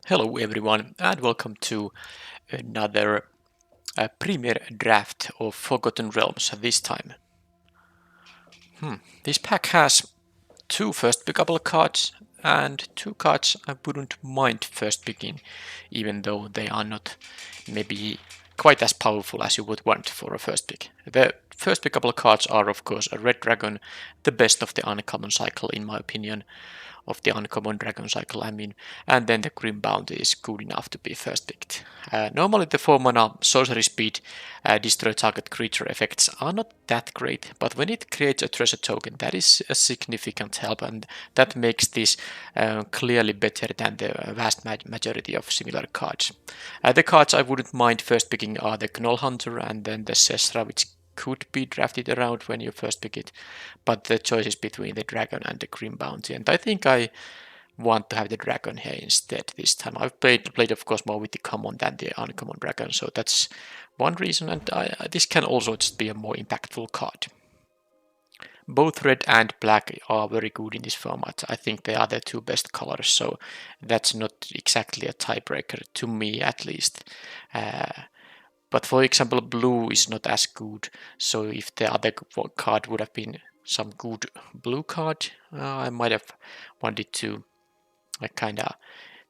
Hello everyone and welcome to another premier draft of Forgotten Realms this time. This pack has two first pickable cards and two cards I wouldn't mind first picking, even though they are not maybe quite as powerful as you would want for a first pick. The first pickable cards are of course a Red Dragon, the best of the uncommon cycle in my opinion, of the uncommon dragon cycle, and then the Grim Bounty is good enough to be first picked. Normally the 4 mana sorcery speed destroy target creature effects are not that great, but when it creates a treasure token, that is a significant help, and that makes this clearly better than the vast majority of similar cards. The cards I wouldn't mind first picking are the Gnoll Hunter and then the Sesra, which could be drafted around when you first pick it, but the choice is between the dragon and the Grim Bounty, and I think I want to have the dragon here instead this time. I've played of course more with the common than the uncommon dragon, so that's one reason, and this can also just be a more impactful card. Both red and black are very good in this format. I think they are the two best colors, so that's not exactly a tiebreaker to me at least. But for example, blue is not as good, so if the other card would have been some good blue card, I might have wanted to kind of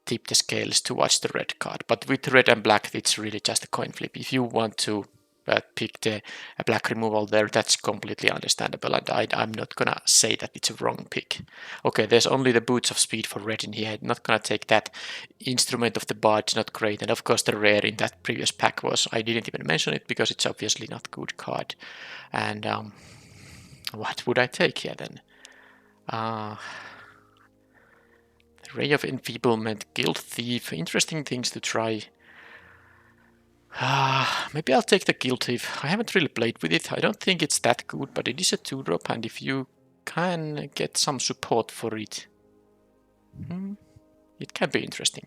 tip the scales towards the red card. But with red and black, it's really just a coin flip. If you want to pick the black removal there, that's completely understandable, and I'm not gonna say that it's a wrong pick. Okay, there's only the Boots of Speed for red in here. I'm not gonna take that. Instrument of the Bard, not great, and of course the rare in that previous pack was, I didn't even mention it because it's obviously not good card. And what would I take here then? Ray of Enfeeblement, Guild Thief, interesting things to try. Maybe I'll take the Guild Thief. I haven't really played with it. I don't think it's that good, but it is a 2-drop, and if you can get some support for it, it can be interesting.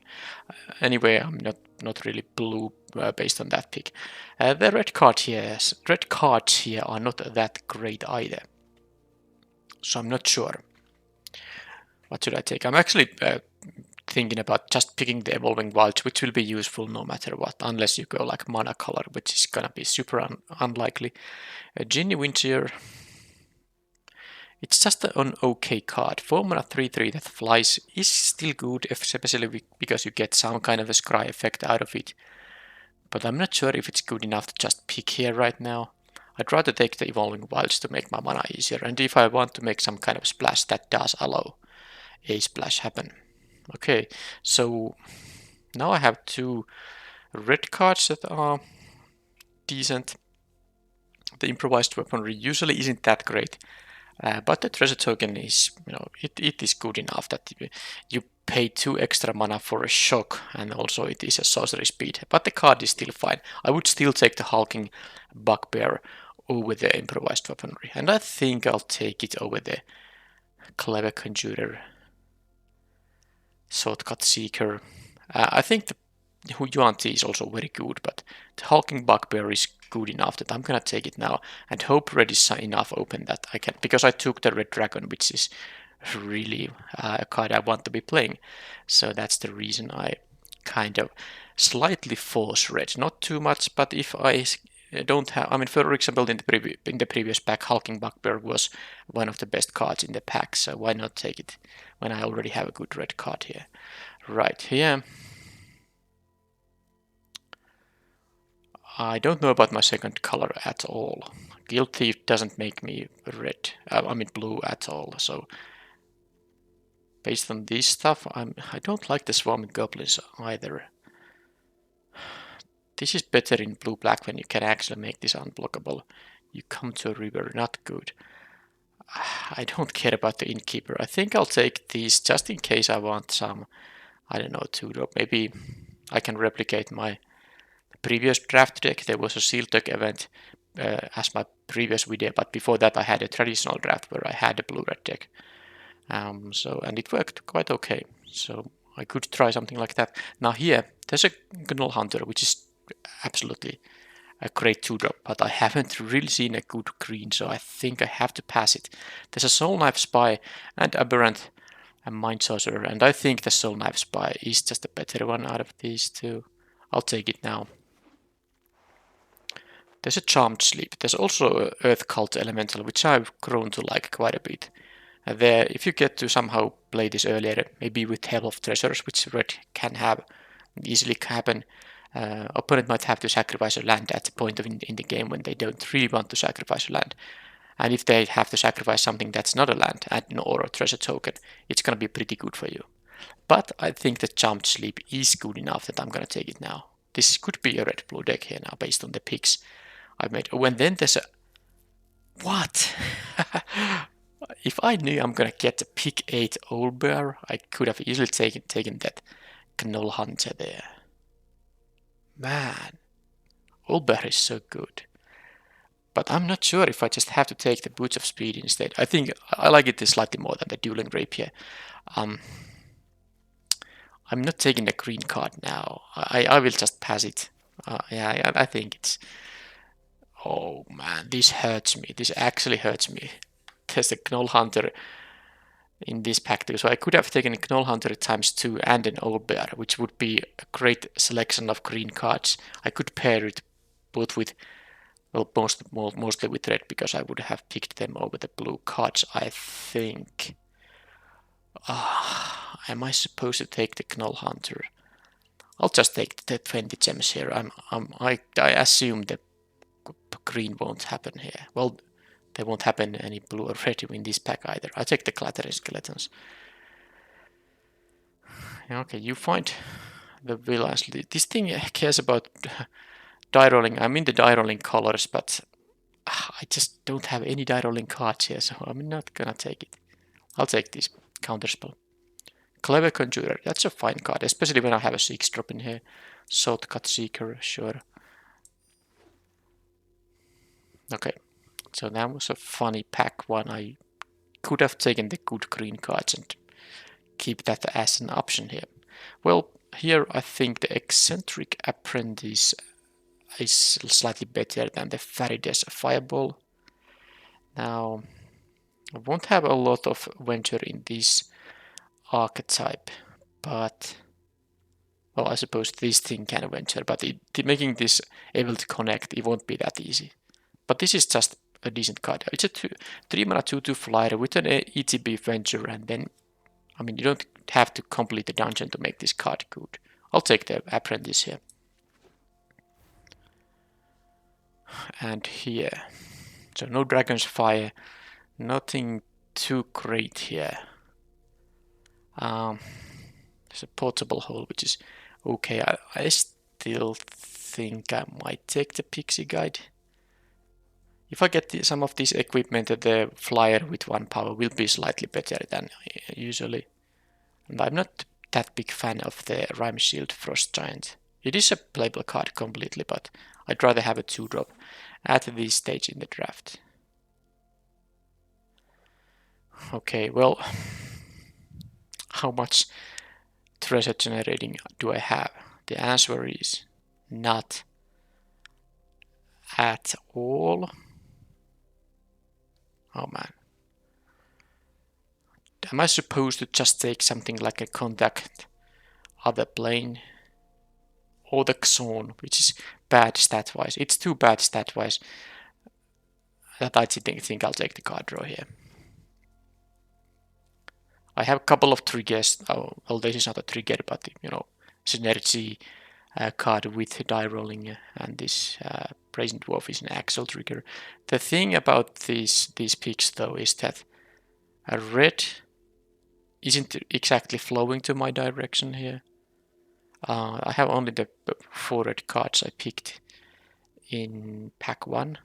Anyway, I'm not really blue based on that pick. The red cards here are not that great either, so I'm not sure. What should I take? I'm actually thinking about just picking the Evolving Wilds, which will be useful no matter what, unless you go like Mana Color, which is gonna be super unlikely. Ginny Wintier, it's just an okay card. 4 mana 3/3 that flies is still good, especially because you get some kind of a scry effect out of it. But I'm not sure if it's good enough to just pick here right now. I'd rather take the Evolving Wilds to make my mana easier, and if I want to make some kind of splash, that does allow a splash happen. Okay, so now I have two red cards that are decent. The improvised weaponry usually isn't that great, but the treasure token is, it is good enough that you pay 2 extra mana for a shock, and also it is a sorcery speed, but the card is still fine. I would still take the hulking bugbear over the improvised weaponry, and I think I'll take it over the clever conjurer, shortcut seeker. I think the Yuan-Ti is also very good, but the hulking bugbear is good enough that I'm gonna take it now and hope red is enough open that I can, because I took the red dragon, which is really a card I want to be playing. So that's the reason I kind of slightly force red, not too much, but if I don't have, I mean, for example, in the previous pack, hulking bugbear was one of the best cards in the pack, so why not take it when I already have a good red card here? Right here. I don't know about my second color at all. Guild Thief doesn't make me red, I mean blue at all, so based on this stuff, I don't like the Swarming Goblins either. This is better in blue-black when you can actually make this unblockable. You come to a river, not good. I don't care about the Innkeeper. I think I'll take these just in case I want some, I don't know, 2-drop. Maybe I can replicate my previous draft deck. There was a Seal Deck event as my previous video, but before that I had a traditional draft where I had a blue-red deck. And it worked quite okay. So I could try something like that. Now here, there's a Gnoll Hunter, which is absolutely a great 2-drop, but I haven't really seen a good green, so I think I have to pass it. There's a Soul Knife Spy and Aberrant and Mind Sorcerer, and I think the Soul Knife Spy is just a better one out of these two. I'll take it now. There's a Charmed Sleep. There's also a Earth Cult Elemental, which I've grown to like quite a bit. There, if you get to somehow play this earlier, maybe with help of treasures, which red can have easily happen, opponent might have to sacrifice a land at the point in the game when they don't really want to sacrifice a land. And if they have to sacrifice something that's not a land or a treasure token, it's gonna be pretty good for you. But I think the Charmed Sleep is good enough that I'm gonna take it now. This could be a red-blue deck here now based on the picks I made. Oh, and then there's a... What? If I knew I'm gonna get a pick 8 Owlbear, I could have easily taken that Knoll Hunter there. Man, Owlbear is so good. But I'm not sure if I just have to take the Boots of Speed instead. I think I like it slightly more than the Dueling Rapier. I'm not taking the green card now. I will just pass it. Yeah, I think it's... Oh man, this hurts me. This actually hurts me. There's a Knoll Hunter in this pack too. So I could have taken a Knoll Hunter ×2 and an Owlbear, which would be a great selection of green cards. I could pair it both with, well, mostly with red, because I would have picked them over the blue cards, I think. Am I supposed to take the Knoll Hunter? I'll just take the 20 gems here. I assume the green won't happen here. Well, they won't happen any blue or red in this pack either. I take the Clattering Skeletons. Okay, you find the villains. This thing cares about die rolling. I'm in the die rolling colors, but I just don't have any die rolling cards here, so I'm not gonna take it. I'll take this counterspell. Clever Conjurer, that's a fine card, especially when I have a 6-drop in here. Shortcut Seeker, sure. Okay, so that was a funny pack one. I could have taken the good green cards and keep that as an option here. Well, here I think the Eccentric Apprentice is slightly better than the Farides Fireball. Now, I won't have a lot of venture in this archetype, but, well, I suppose this thing can venture, but making this able to connect, it won't be that easy. But this is just a decent card. It's a 3-mana 2/2 flyer with an ETB venture, and then, I mean, you don't have to complete the dungeon to make this card good. I'll take the Apprentice here. And here. So no Dragon's Fire, nothing too great here. There's a Portable Hole, which is okay. I still think I might take the Pixie Guide. If I get some of this equipment, the flyer with 1 power will be slightly better than usually. And I'm not that big fan of the Rime Shield Frost Giant. It is a playable card completely, but I'd rather have a 2-drop at this stage in the draft. Okay, well, how much treasure generating do I have? The answer is not at all. Oh man. Am I supposed to just take something like a Contact Other Plane? Or the Xorn, which is bad stat-wise. It's too bad stat-wise that I think I'll take the card draw here. I have a couple of triggers. Oh, well, this is not a trigger, but, you know, Synergy card with die rolling, and this Brazen Dwarf is an actual trigger. The thing about these picks, though, is that a red isn't exactly flowing to my direction here. I have only the 4 red cards I picked in pack 1,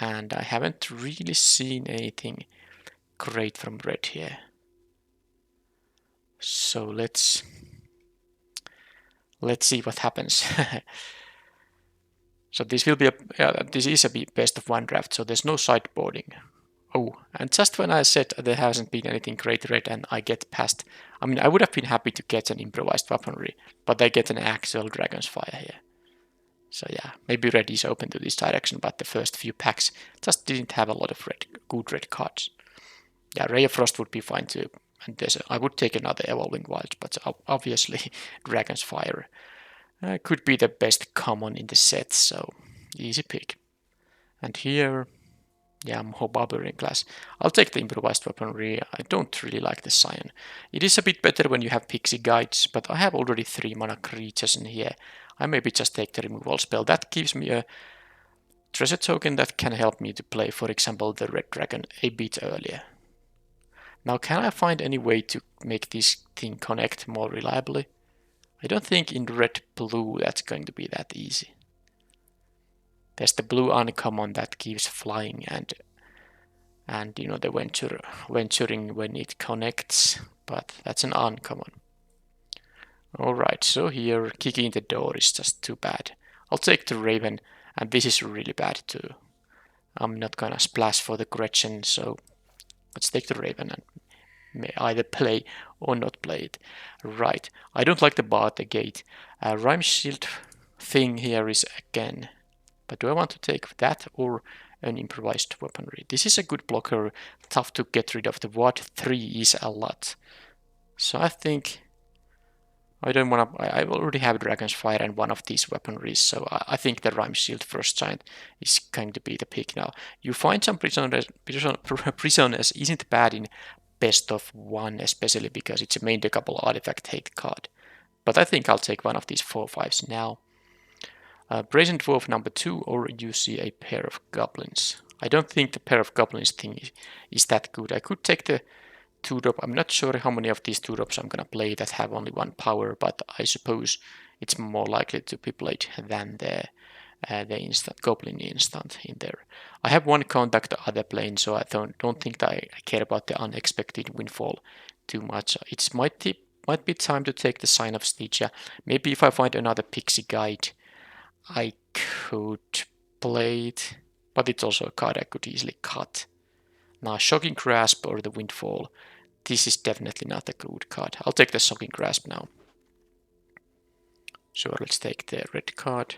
and I haven't really seen anything great from red here. So let's see what happens. So this will be this is a best of 1 draft, so there's no sideboarding. Oh, and just when I said there hasn't been anything great red and I get past, I mean, I would have been happy to get an improvised weaponry, but I get an actual Dragon's Fire here. So yeah, maybe red is open to this direction, but the first few packs just didn't have a lot of good red cards. Yeah, Ray of Frost would be fine too, And I would take another Evolving Wilds, but obviously Dragon's Fire could be the best common in the set, so easy pick. And here, yeah, more Barbarian class. I'll take the Improvised Weaponry. I don't really like the Scion. It is a bit better when you have Pixie Guides, but I have already 3 mana creatures in here. I maybe just take the removal spell. That gives me a treasure token that can help me to play, for example, the Red Dragon a bit earlier. Now, can I find any way to make this thing connect more reliably? I don't think in red-blue that's going to be that easy. There's the blue uncommon that gives flying and you know the venturing when it connects, but that's an uncommon. Alright, so here kicking the door is just too bad. I'll take the Raven, and this is really bad too. I'm not gonna splash for the Gretchen, so let's take the Raven and may either play or not play it. Right, I don't like the bar at the gate. Rhyme Shield thing here is again, but do I want to take that or an improvised weaponry? This is a good blocker, tough to get rid of. The ward 3 is a lot. So I think I don't want to. I already have Dragon's Fire and one of these weaponries, so I think the Rhyme Shield First Giant is going to be the pick now. You find some prisoners isn't bad in best of 1, especially because it's a main deckable artifact hate card. But I think I'll take one of these 4/5s now. Brazen Dwarf number 2, or you see a pair of goblins. I don't think the pair of goblins thing is that good. I could take the 2-drop. I'm not sure how many of these 2-drops I'm gonna play that have only 1 power, but I suppose it's more likely to be played than the instant goblin instant in there. I have 1 contact the other plane, so I don't think that I care about the unexpected windfall too much. It might be time to take the Sign of Stygia. Maybe if I find another Pixie Guide, I could play it, but it's also a card I could easily cut. Now, Shocking Grasp or the Windfall. This is definitely not a good card. I'll take the Shocking Grasp now. So let's take the red card.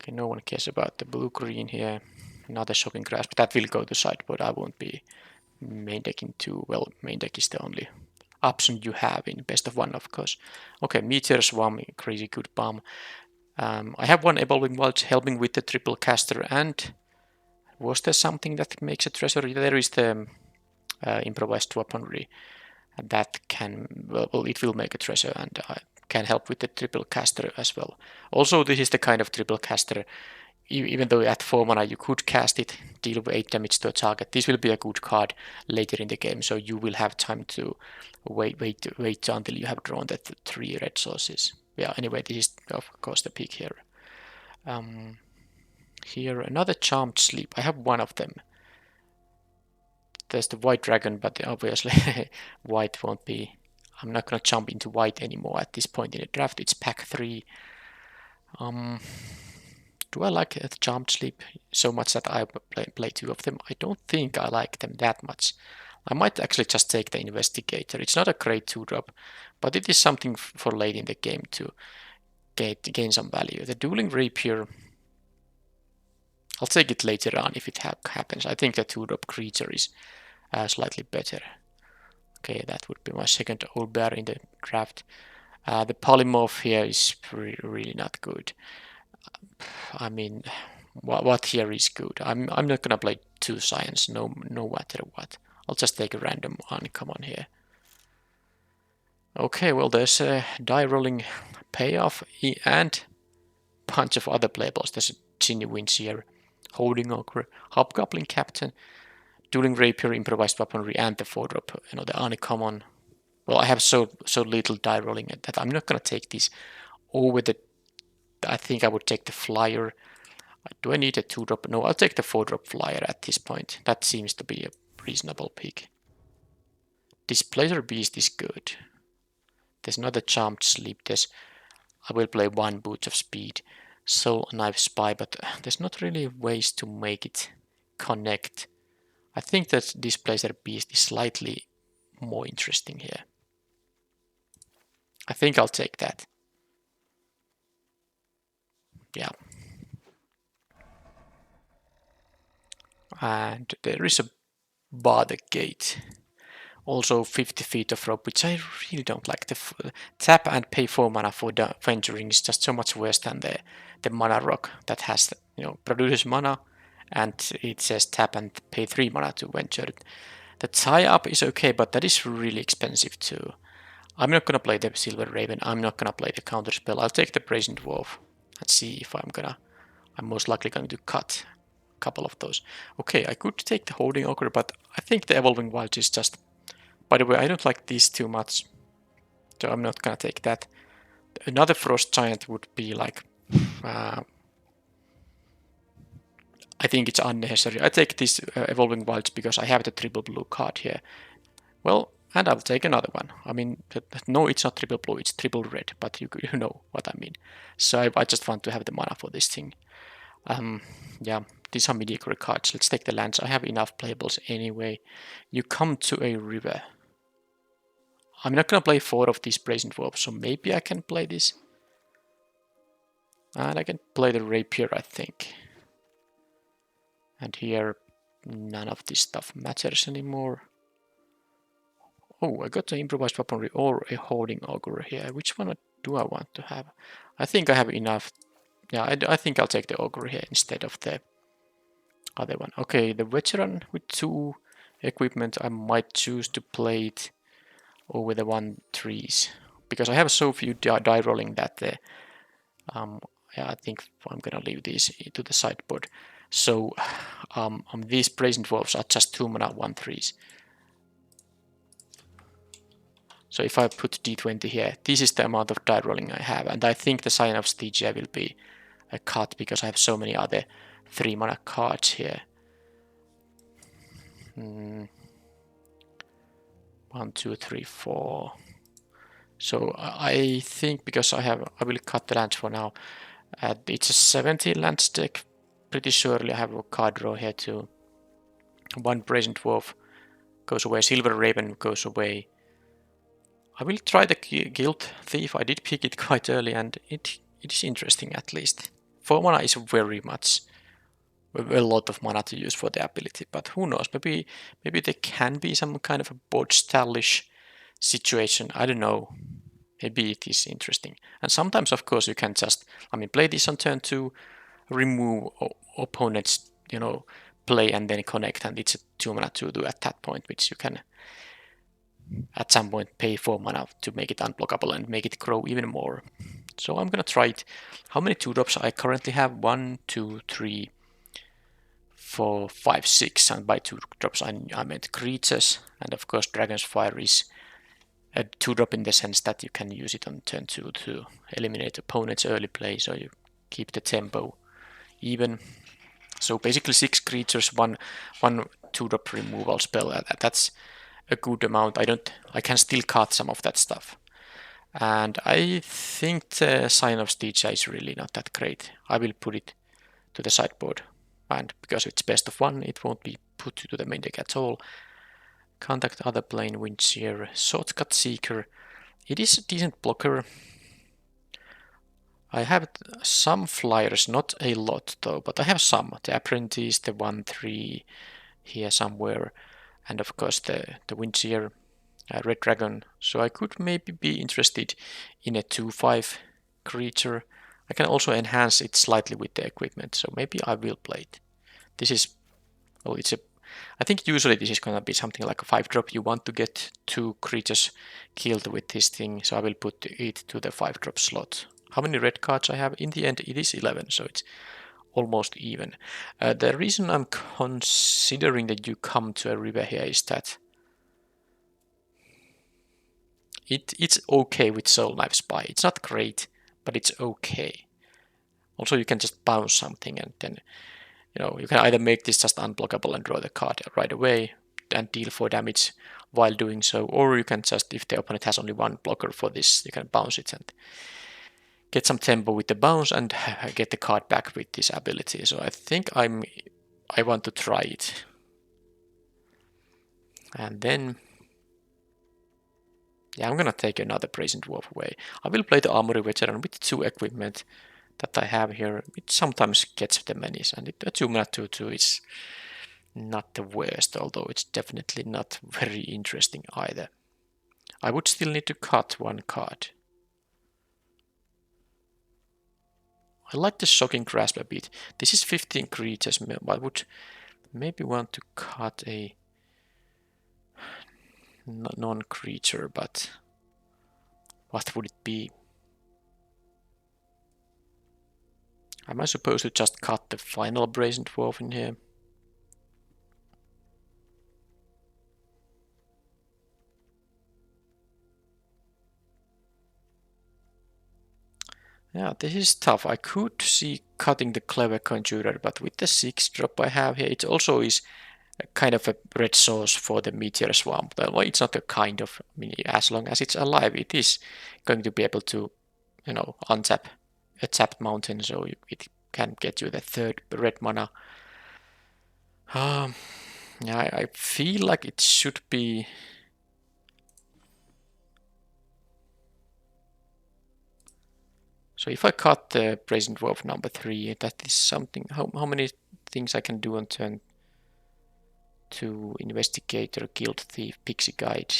Okay, no one cares about the blue-green here. Another Shocking Grasp. That will go to sideboard. I won't be main decking too well. Main deck is the only option you have in best of 1, of course. Okay, Meteor Swarm, crazy good bomb. I have 1 Evolving Wilds helping with the triple caster, and was there something that makes a treasury? There is the improvised weaponry, and that can, well, it will make a treasure and can help with the triple caster as well. Also, this is the kind of triple caster, even though at 4 mana you could cast it, deal 8 damage to a target. This will be a good card later in the game, so you will have time to wait until you have drawn the 3 red sources. Yeah, anyway, this is of course the pick here. Here, another Charmed Sleep. I have 1 of them. There's the White Dragon, but obviously white won't be. I'm not gonna jump into white anymore at this point in the draft. It's pack 3. Do I like the Charmed Sleep so much that I play 2 of them? I don't think I like them that much. I might actually just take the Investigator. It's not a great 2-drop, but it is something for late in the game to gain some value. The Dueling Rapier, I'll take it later on if it happens. I think the 2-drop creature is slightly better. Okay, that would be my second old bear in the draft. The polymorph here is really not good. I mean, what here is good? I'm not gonna play 2 science, no matter what. I'll just take a random uncommon here. Okay, well, there's a die rolling payoff and bunch of other playables. There's a Ginny Wins here, Holding Ogre, Hobgoblin Captain, Dueling Rapier, Improvised Weaponry, and the 4-drop, you know, the uncommon. Well, I have so little die rolling that I'm not gonna take this over the. I think I would take the flyer. Do I need a 2-drop? No, I'll take the 4-drop flyer at this point. That seems to be a reasonable pick. Displacer Beast is good. There's not a Charmed Sleep. I will play 1 Boot of Speed, Soul Knife Spy, but there's not really ways to make it connect. I think that Displacer Beast is slightly more interesting here. I think I'll take that. Yeah. And there is a bar the gate. Also 50 feet of rope, which I really don't like. The tap and pay 4 mana for the venturing is just so much worse than the mana rock that has, produces mana, and it says tap and pay 3 mana to venture. The tie-up is okay, but that is really expensive too. I'm not gonna play the Silver Raven, I'm not gonna play the counter spell. I'll take the Brazen Dwarf and see if I'm most likely going to cut a couple of those. Okay, I could take the Holding Ogre, but I think the Evolving Wilds is just... By the way, I don't like these too much, so I'm not gonna take that. Another Frost Giant would be like... I think it's unnecessary. I take this Evolving Wilds because I have the triple blue card here. Well, and I'll take another one. I mean, no, it's not triple blue, it's triple red, but you know what I mean. So I just want to have the mana for this thing. Yeah, these are mediocre cards. Let's take the lands. I have enough playables anyway. You come to a river. I'm not gonna play 4 of these Brazen Dwarfs, so maybe I can play this. And I can play the Rapier, I think. And here, none of this stuff matters anymore. Oh, I got the improvised weaponry or a holding ogre here. Which one do I want to have? I think I have enough. Yeah, I think I'll take the ogre here instead of the other one. Okay, the veteran with 2 equipment, I might choose to play it over the 1/3s because I have so few die rolling that yeah, I think I'm gonna leave these to the sideboard. So these Brazen Dwarfs are just 2 mana 1/3s. So if I put D20 here, this is the amount of die rolling I have, and I think the Sign of Stygia will be a cut because I have so many other 3 mana cards here. 1, 2, 3, 4. So I think because I will cut the lands for now. It's a 17 lands deck. Pretty surely I have a card draw here too. 1 Brazen Dwarf goes away, Silver Raven goes away. I will try the Guild Thief. I did pick it quite early and it is interesting at least. 4 mana is very much a lot of mana to use for the ability, but who knows, maybe there can be some kind of a board stylish situation, I don't know. Maybe it is interesting. And sometimes of course you can just, play this on turn 2, remove opponent's, play and then connect, and it's a 2 mana to do at that point, which you can at some point pay 4 mana to make it unblockable and make it grow even more. So I'm gonna try it. How many 2-drops I currently have? 1, 2, 3, 4, 5, 6, and by 2-drops I meant creatures, and of course Dragon's Fire is a 2-drop in the sense that you can use it on turn 2 to eliminate opponent's early play, so you keep the tempo even. So basically 6 creatures, one 2-drop removal spell. That's a good amount. I can still cut some of that stuff. And I think the Sign of Stygia is really not that great. I will put it to the sideboard. And because it's best of 1, it won't be put to the main deck at all. Contact other plane, Windseer, Shortcut Seeker. It is a decent blocker. I have some flyers, not a lot though, but I have some. The Apprentice, the 1/3 here somewhere, and of course the Windseer, Red Dragon. So I could maybe be interested in a 2/5 creature. I can also enhance it slightly with the equipment, so maybe I will play it. This is, well, I think usually this is gonna be something like a 5-drop. You want to get 2 creatures killed with this thing, so I will put it to the 5-drop slot. How many red cards I have? In the end, it is 11, so it's almost even. The reason I'm considering that you come to a river here is that it's okay with Soul Knife Spy. It's not great, but it's okay. Also, you can just bounce something and then, you can either make this just unblockable and draw the card right away and deal 4 damage while doing so, or you can just, if the opponent has only 1 blocker for this, you can bounce it and get some tempo with the bounce and get the card back with this ability. So I think I want to try it. And then, yeah, I'm gonna take another Brazen Dwarf away. I will play the Armory Veteran with 2 equipment that I have here. It sometimes gets the minis, and a 2 mana 2/2 is not the worst, although it's definitely not very interesting either. I would still need to cut one card. I like the shocking grasp a bit. This is 15 creatures. I would maybe want to cut a non-creature, but what would it be? Am I supposed to just cut the final Brazen Dwarf in here? Yeah, this is tough. I could see cutting the Clever Conjurer, but with the 6-drop I have here, it also is a kind of a red source for the Meteor Swamp. Well, it's not a kind of, I mean, as long as it's alive, it is going to be able to, untap a tapped mountain, so it can get you the 3rd red mana. Yeah, I feel like it should be... So if I cut the Brazen Dwarf number 3, that is something... How many things I can do on turn 2? Investigator, Guild Thief, Pixie Guide.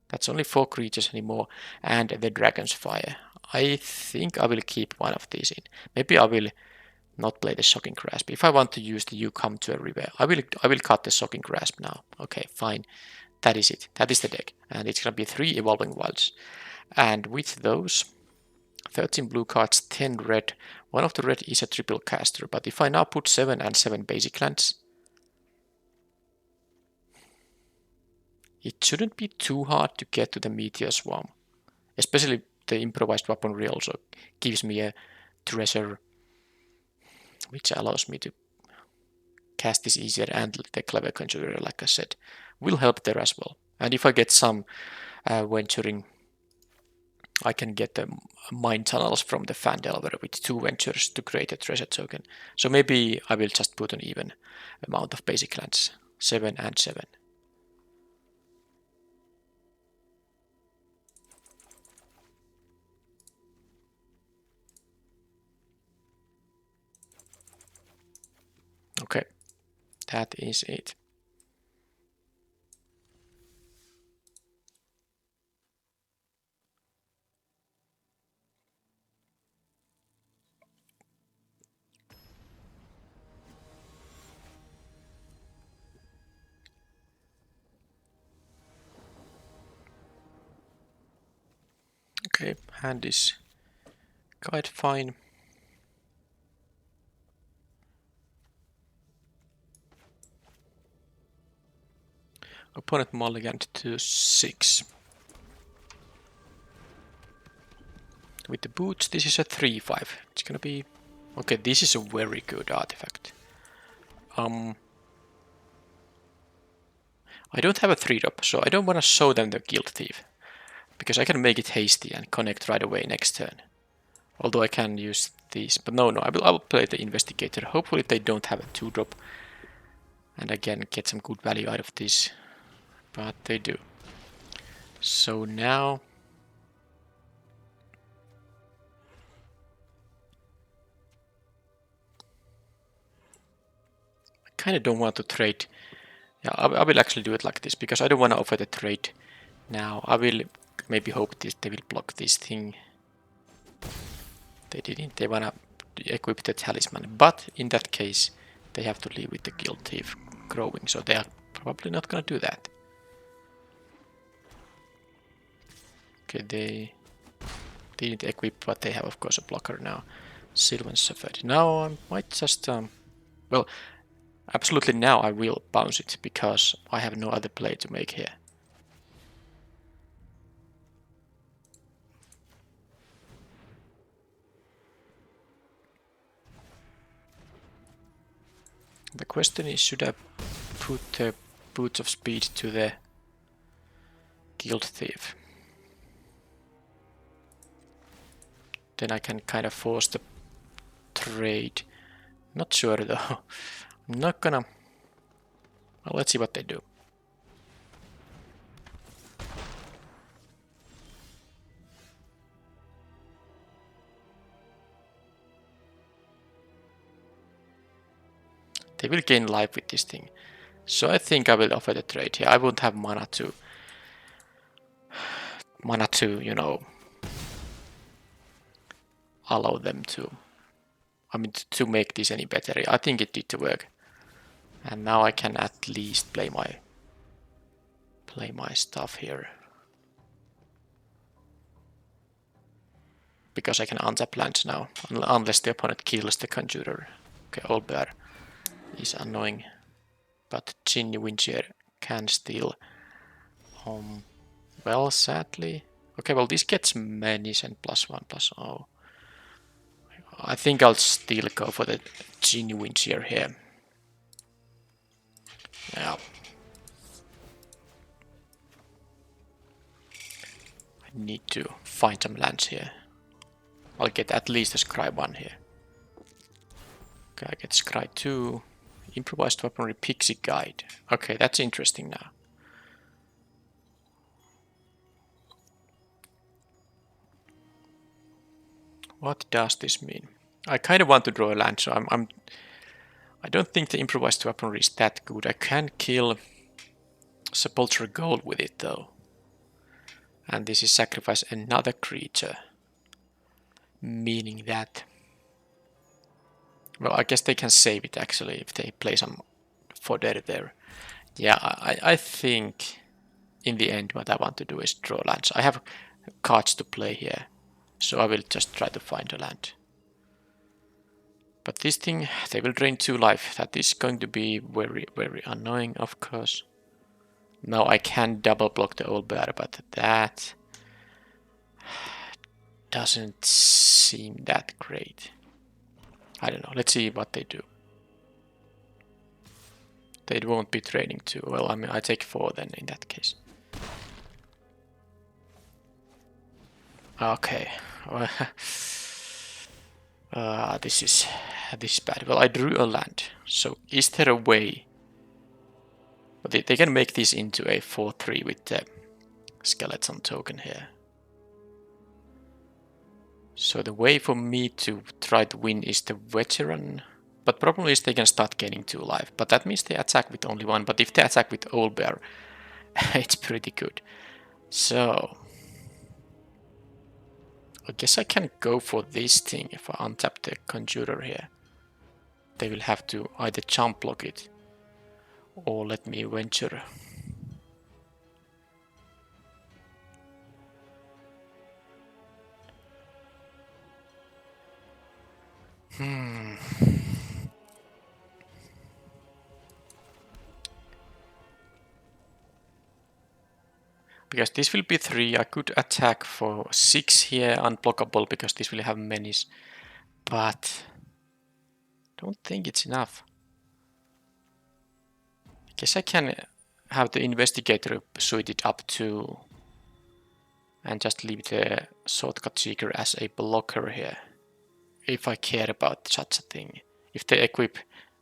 That's only 4 creatures anymore, and the Dragon's Fire. I think I will keep one of these in. Maybe I will not play the Shocking Grasp. If I want to use the You Come to a River, I will cut the Shocking Grasp now. Okay, fine. That is it. That is the deck. And it's gonna be 3 Evolving Wilds. And with those, 13 blue cards, 10 red. One of the red is a triple caster, but if I now put 7 and 7 basic lands, it shouldn't be too hard to get to the Meteor Swarm. Especially the improvised weaponry also gives me a treasure which allows me to cast this easier, and the Clever Conjurer, like I said, will help there as well. And if I get some venturing, I can get the mine tunnels from the Fan Delver with 2 ventures to create a treasure token. So maybe I will just put an even amount of basic lands, 7 and 7. Okay, that is it. Okay, hand is quite fine. Opponent mulliganed to 6. With the boots, this is a 3-5. It's gonna be... Okay, this is a very good artifact. I don't have a 3-drop, so I don't want to show them the Guild Thief. Because I can make it hasty and connect right away next turn. Although I can use these, but no, I will play the Investigator. Hopefully they don't have a 2-drop. And again, get some good value out of this. But they do. So now... I kind of don't want to trade. Yeah, I will actually do it like this, because I don't want to offer the trade now. I will maybe hope they will block this thing. They didn't. They want to equip the Talisman. But in that case, they have to leave with the Guild Thief growing. So they are probably not going to do that. Okay, they didn't equip, but they have, of course, a blocker now. Sylvan Safari. Now I might just... well, absolutely now I will bounce it, because I have no other play to make here. The question is, should I put the Boots of Speed to the Guild Thief? Then I can kind of force the trade. Not sure though. I'm not gonna... Well, let's see what they do. They will gain life with this thing. So I think I will offer the trade here. I won't have mana to, you know, allow them to, I mean, to make this any better. I think it did work. And now I can at least play my stuff here. Because I can untap lands now, unless the opponent kills the Conjurer. Okay, Old Bear is annoying, but Ginny Winchier can still, well, sadly. Okay, well, this gets menace and +1/+0. I think I'll still go for the Ginny Winchier here. Yeah. I need to find some lands here. I'll get at least a Scry 1 here. Okay, I get Scry 2. Improvised Weaponry Pixie Guide. Okay, that's interesting now. What does this mean? I kind of want to draw a land, so I don't think the Improvised Weaponry is that good. I can kill Sepulchre Gold with it though. And this is sacrifice another creature. Meaning that... Well, I guess they can save it actually if they play some fodder there. Yeah, I think in the end what I want to do is draw lands. I have cards to play here, so I will just try to find a land. But this thing, they will drain 2 life. That is going to be very, very annoying, of course. Now I can double block the Old Bear, but that doesn't seem that great. I don't know, let's see what they do. They won't be draining 2. Well, I mean, I take 4 then in that case. Okay. This is bad. Well, I drew a land. So is there a way? But they can make this into a 4/3 with the skeleton token here. So the way for me to try to win is the veteran. But problem is they can start gaining 2 life. But that means they attack with only 1. But if they attack with Old Bear, it's pretty good. So I guess I can go for this thing if I untap the Conjurer here. They will have to either jump block it or let me venture. Because this will be 3, I could attack for 6 here, unblockable, because this will have menace. But I don't think it's enough. I guess I can have the Investigator suited up to and just leave the Shortcut Seeker as a blocker here. If I care about such a thing. If they equip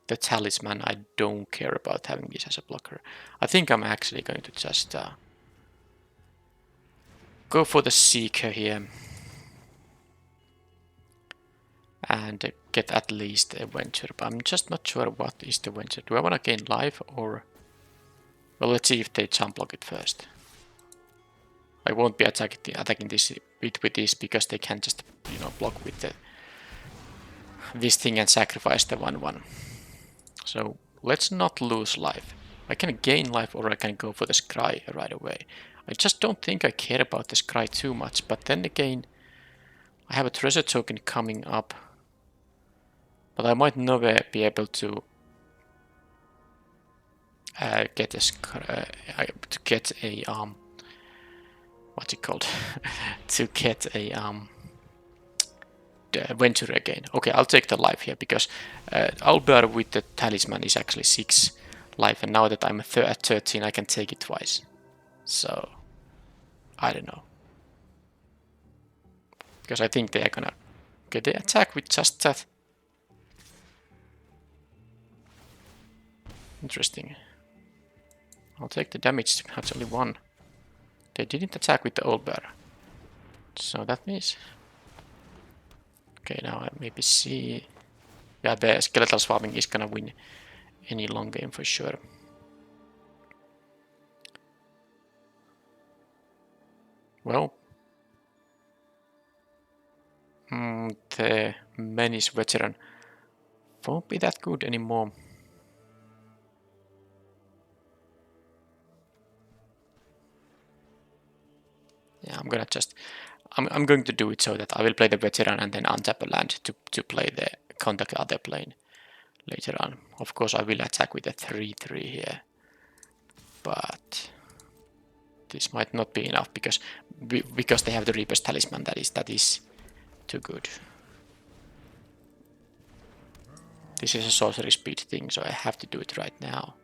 the Talisman, I don't care about having this as a blocker. I think I'm actually going to just go for the Seeker here. And get at least a venture, but I'm just not sure what is the venture. Do I want to gain life or... Well, let's see if they jump block it first. I won't be attacking this with this because they can just, you know, block with this thing and sacrifice the 1/1. So let's not lose life. I can gain life or I can go for the Scry right away. I just don't think I care about the Scry too much, but then again, I have a treasure token coming up. But I might never be able to get a what's it called? To get a venture again. Okay, I'll take the life here because Old Bear with the Talisman is actually 6 life, and now that I'm at 13, I can take it twice. So I don't know, because I think they are gonna get the attack with just that. Interesting. I'll take the damage. That's only 1. They didn't attack with the Old Bear. So that means... Okay, now I maybe see... Yeah, the Skeletal Swarming is gonna win any long game for sure. Well, the Menace veteran won't be that good anymore. Yeah, I'm going to do it so that I will play the veteran and then untap a land to play the contact other plane later on. Of course, I will attack with a 3/3 here, but this might not be enough because they have the Reaper's Talisman. That is too good. This is a sorcery speed thing, so I have to do it right now.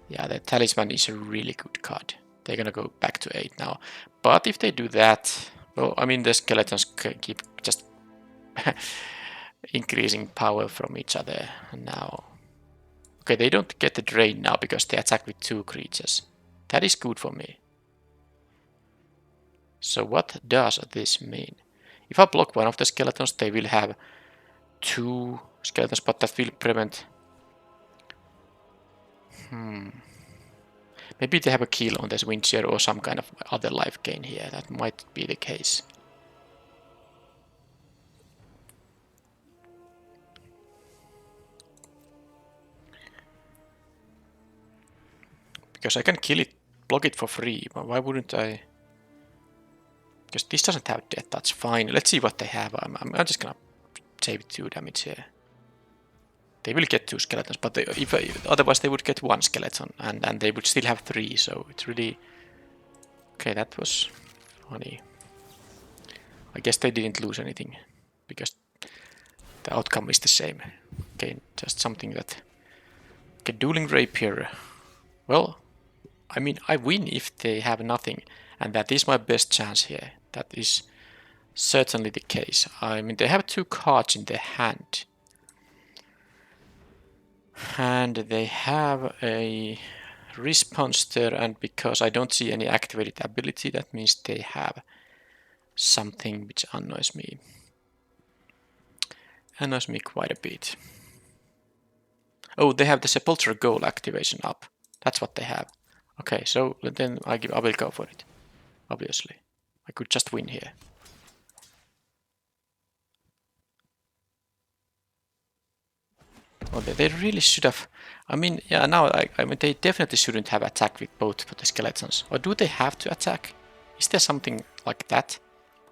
Yeah, the Talisman is a really good card. They're gonna go back to 8 now. But if they do that, well, I mean, the skeletons keep just increasing power from each other now. Okay, they don't get the drain now because they attack with 2 creatures. That is good for me. So what does this mean? If I block one of the skeletons, they will have 2 skeletons, but that will prevent... Maybe they have a kill on this Windseer or some kind of other life gain here. That might be the case. Because I can kill it, block it for free, but why wouldn't I? Because this doesn't have death touch. Fine, let's see what they have. I'm just gonna save 2 damage here. They will get 2 skeletons, but otherwise they would get 1 skeleton, and they would still have 3, so it's really... Okay, that was funny. I guess they didn't lose anything, because the outcome is the same. Okay, just something that... Okay, Dueling Rapier. Well, I mean, I win if they have nothing, and that is my best chance here. That is certainly the case. I mean, they have 2 cards in their hand. And they have a responster, and because I don't see any activated ability, that means they have something which annoys me. Annoys me quite a bit. Oh, they have the Sepulchre Goal activation up. That's what they have. Okay, so then I will go for it. Obviously. I could just win here. Oh, they really should have... I mean, yeah, now, I mean, they definitely shouldn't have attacked with both the skeletons. Or do they have to attack? Is there something like that?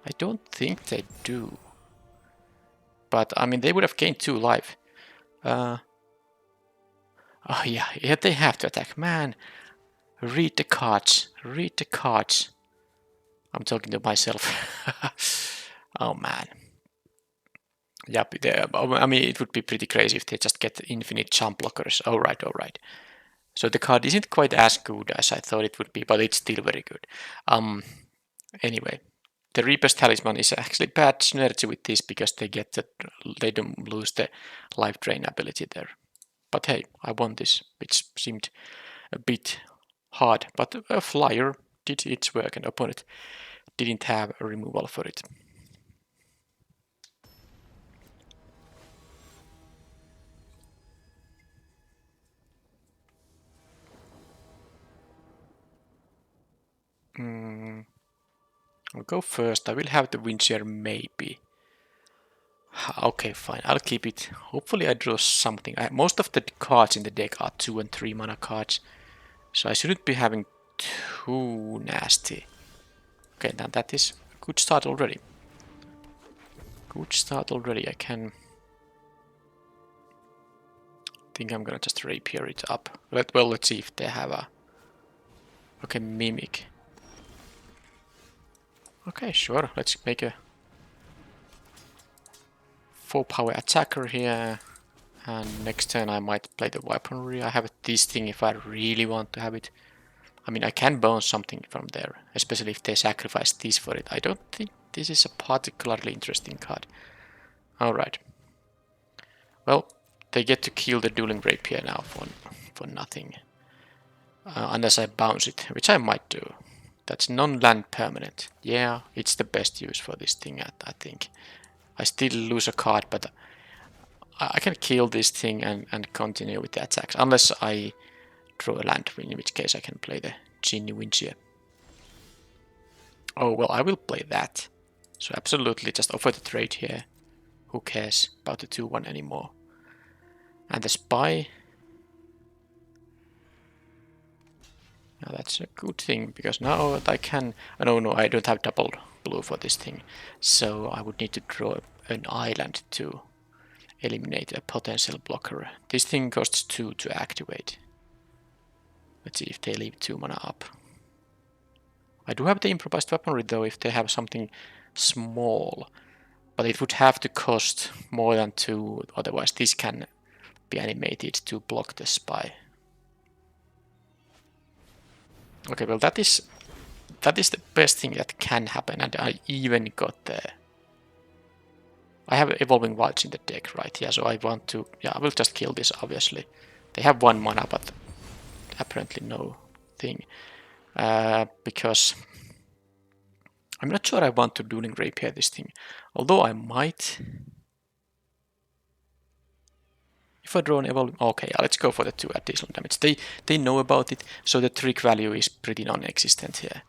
I don't think they do. But, I mean, they would have gained 2 life. Oh, yeah, they have to attack. Man, read the cards. Read the cards. I'm talking to myself. Oh, man. Yep, I mean, it would be pretty crazy if they just get infinite jump blockers. Alright, alright. So the card isn't quite as good as I thought it would be, but it's still very good. Anyway, the Reaper's Talisman is actually bad synergy with this because they don't lose the life drain ability there. But hey, I won this, which seemed a bit hard, but a flyer did its work and opponent didn't have a removal for it. I'll go first. I will have the Windseer maybe. Okay, fine. I'll keep it. Hopefully I draw something. Most of the cards in the deck are 2 and 3 mana cards. So I shouldn't be having too nasty. Okay, now that is a good start already. Good start already. I think I'm gonna just rapier it up. Well, let's see if they have a... Okay, Mimic. Okay, sure. Let's make a 4-power attacker here. And next turn I might play the weaponry. I have this thing if I really want to have it. I mean, I can bounce something from there, especially if they sacrifice this for it. I don't think this is a particularly interesting card. Alright. Well, they get to kill the Dueling Rapier now for nothing. Unless I bounce it, which I might do. That's non-land permanent. Yeah, it's the best use for this thing, I think. I still lose a card, but I can kill this thing and continue with the attacks. Unless I draw a land, in which case I can play the Ginny Winchia. Oh, well, I will play that. So absolutely, just offer the trade here. Who cares about the 2-1 anymore? And the spy. Now that's a good thing, because now I can... Oh, no, I don't have double blue for this thing. So I would need to draw an island to eliminate a potential blocker. This thing costs 2 to activate. Let's see if they leave 2 mana up. I do have the improvised weaponry though if they have something small. But it would have to cost more than 2, otherwise this can be animated to block the spy. Okay, well that is the best thing that can happen, and I even got there. I have Evolving Wilds in the deck, right? Yeah, so I want to... Yeah, I will just kill this, obviously. They have 1 mana, but apparently no thing. Because... I'm not sure I want to Dueling Rapier this thing. Although I might... If I draw an Evolving... Okay, let's go for the 2 additional damage. They know about it, so the trick value is pretty non-existent here.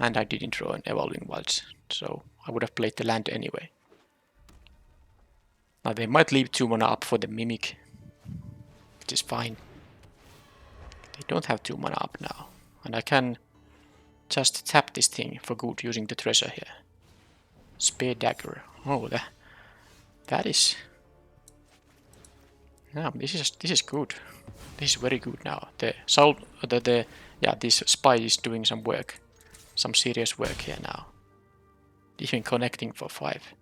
And I didn't draw an Evolving Wilds, so I would have played the land anyway. Now they might leave 2 mana up for the Mimic, which is fine. They don't have 2 mana up now. And I can just tap this thing for good using the treasure here. Spear Dagger. Oh, that is... Yeah, this is good. This is very good now. This spy is doing some work. Some serious work here now. Even connecting for 5.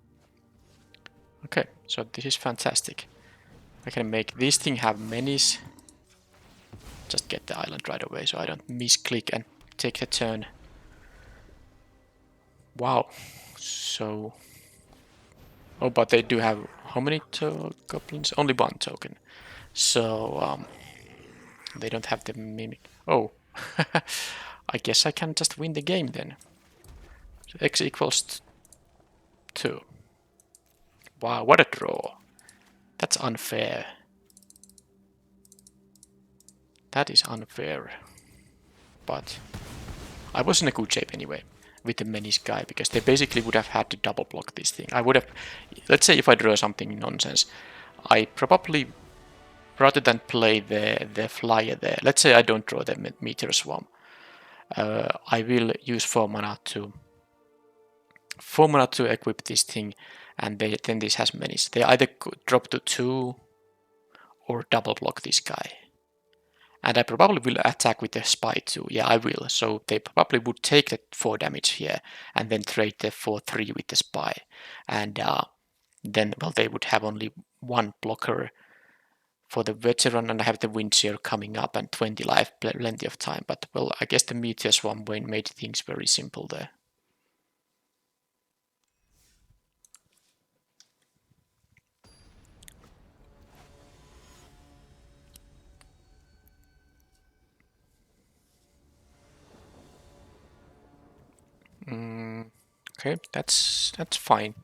Okay, so this is fantastic. I can make this thing have menace. Just get the island right away so I don't misclick and take the turn. Wow. So... Oh, but they do have... How many goblins? Only 1 token. So, they don't have the Mimic. Oh. I guess I can just win the game then. So X equals 2. Wow, what a draw. That's unfair. That is unfair. But I was in a good shape anyway with the menace guy, because they basically would have had to double block this thing. I would have... Let's say if I draw something nonsense, I probably, rather than play the flyer there, let's say I don't draw the meteor swarm, I will use 4 mana to equip this thing, and then this has menace. They either drop to 2 or double block this guy. And I probably will attack with the spy too. Yeah, I will. So they probably would take the 4 damage here and then trade the 4/3 with the spy. And then, well, they would have only 1 blocker for the veteran, and I have the Windseer coming up and 20 life, plenty of time. But, well, I guess the Meteor Swarm made things very simple there. Okay, that's fine.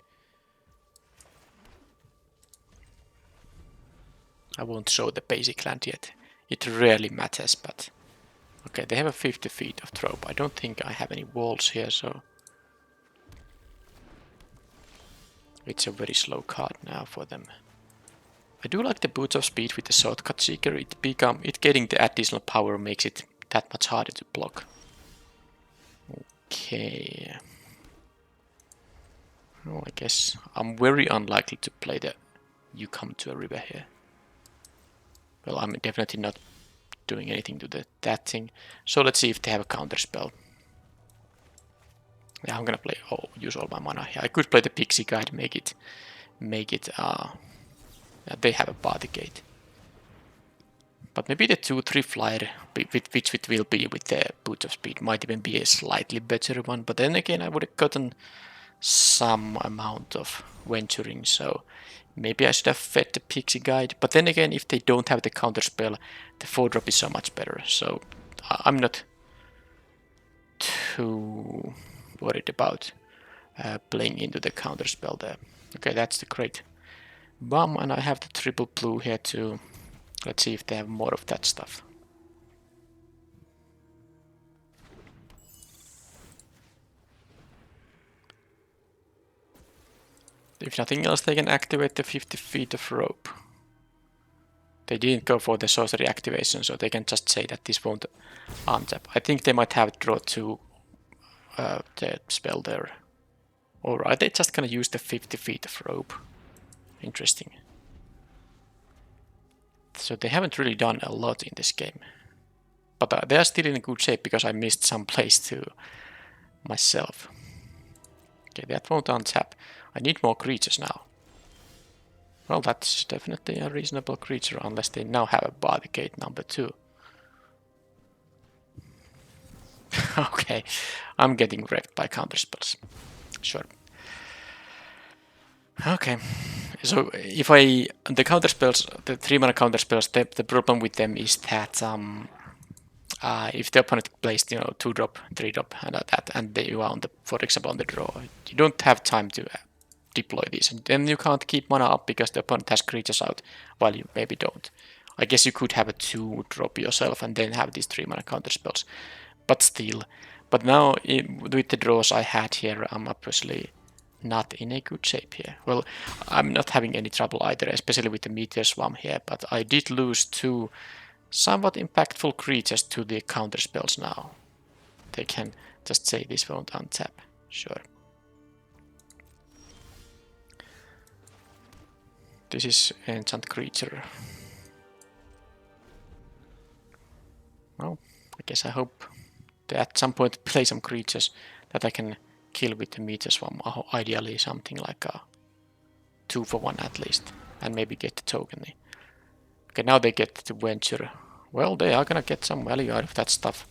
I won't show the basic land yet. It rarely matters, but... Okay, they have a 50 feet of trope. I don't think I have any walls here, so... It's a very slow card now for them. I do like the Boots of Speed with the Shortcut Seeker. It getting the additional power makes it that much harder to block. Okay... Oh, I guess I'm very unlikely to play the You Come to a River here. Well, I'm definitely not doing anything to that thing. So let's see if they have a counter spell. Yeah, I'm gonna play. Oh, use all my mana here. I could play the Pixie Guide, make it. Yeah, they have a Party Gate. But maybe the 2/3 flyer, which it will be with the Boots of Speed, might even be a slightly better one. But then again, I would have gotten some amount of venturing, so maybe I should have fed the Pixie Guide. But then again, if they don't have the counter spell, the 4-drop is so much better. So I'm not too worried about playing into the counter spell there. Okay, that's the great bomb, and I have the triple blue here too. Let's see if they have more of that stuff. If nothing else, they can activate the 50 feet of rope. They didn't go for the sorcery activation, so they can just say that this won't untap. I think they might have draw 2 the spell there. Or are they just gonna use the 50 feet of rope? Interesting. So they haven't really done a lot in this game. But they are still in good shape because I missed some plays to myself. Okay, that won't untap. I need more creatures now. Well, that's definitely a reasonable creature, unless they now have a body gate number 2. Okay, I'm getting wrecked by counterspells. Sure. Okay, so if the counterspells, the 3-mana counterspells, the problem with them is that if the opponent plays, 2-drop, 3-drop, and that, and you are on the, for example, on the draw, you don't have time to deploy these, and then you can't keep mana up because the opponent has creatures out, while you maybe don't. I guess you could have a 2-drop yourself and then have these 3-mana counterspells, but still. But now, with the draws I had here, I'm obviously not in a good shape here. Well, I'm not having any trouble either, especially with the Meteor Swarm here, but I did lose 2 somewhat impactful creatures to the counter spells now. They can just say this won't untap. Sure. This is enchant creature. Well, I guess I hope to at some point play some creatures that I can kill with the Meteor Swarm. Ideally something like a 2-for-1 at least. And maybe get the token. Okay, now they get the venture. Well, they are gonna get some value out of that stuff.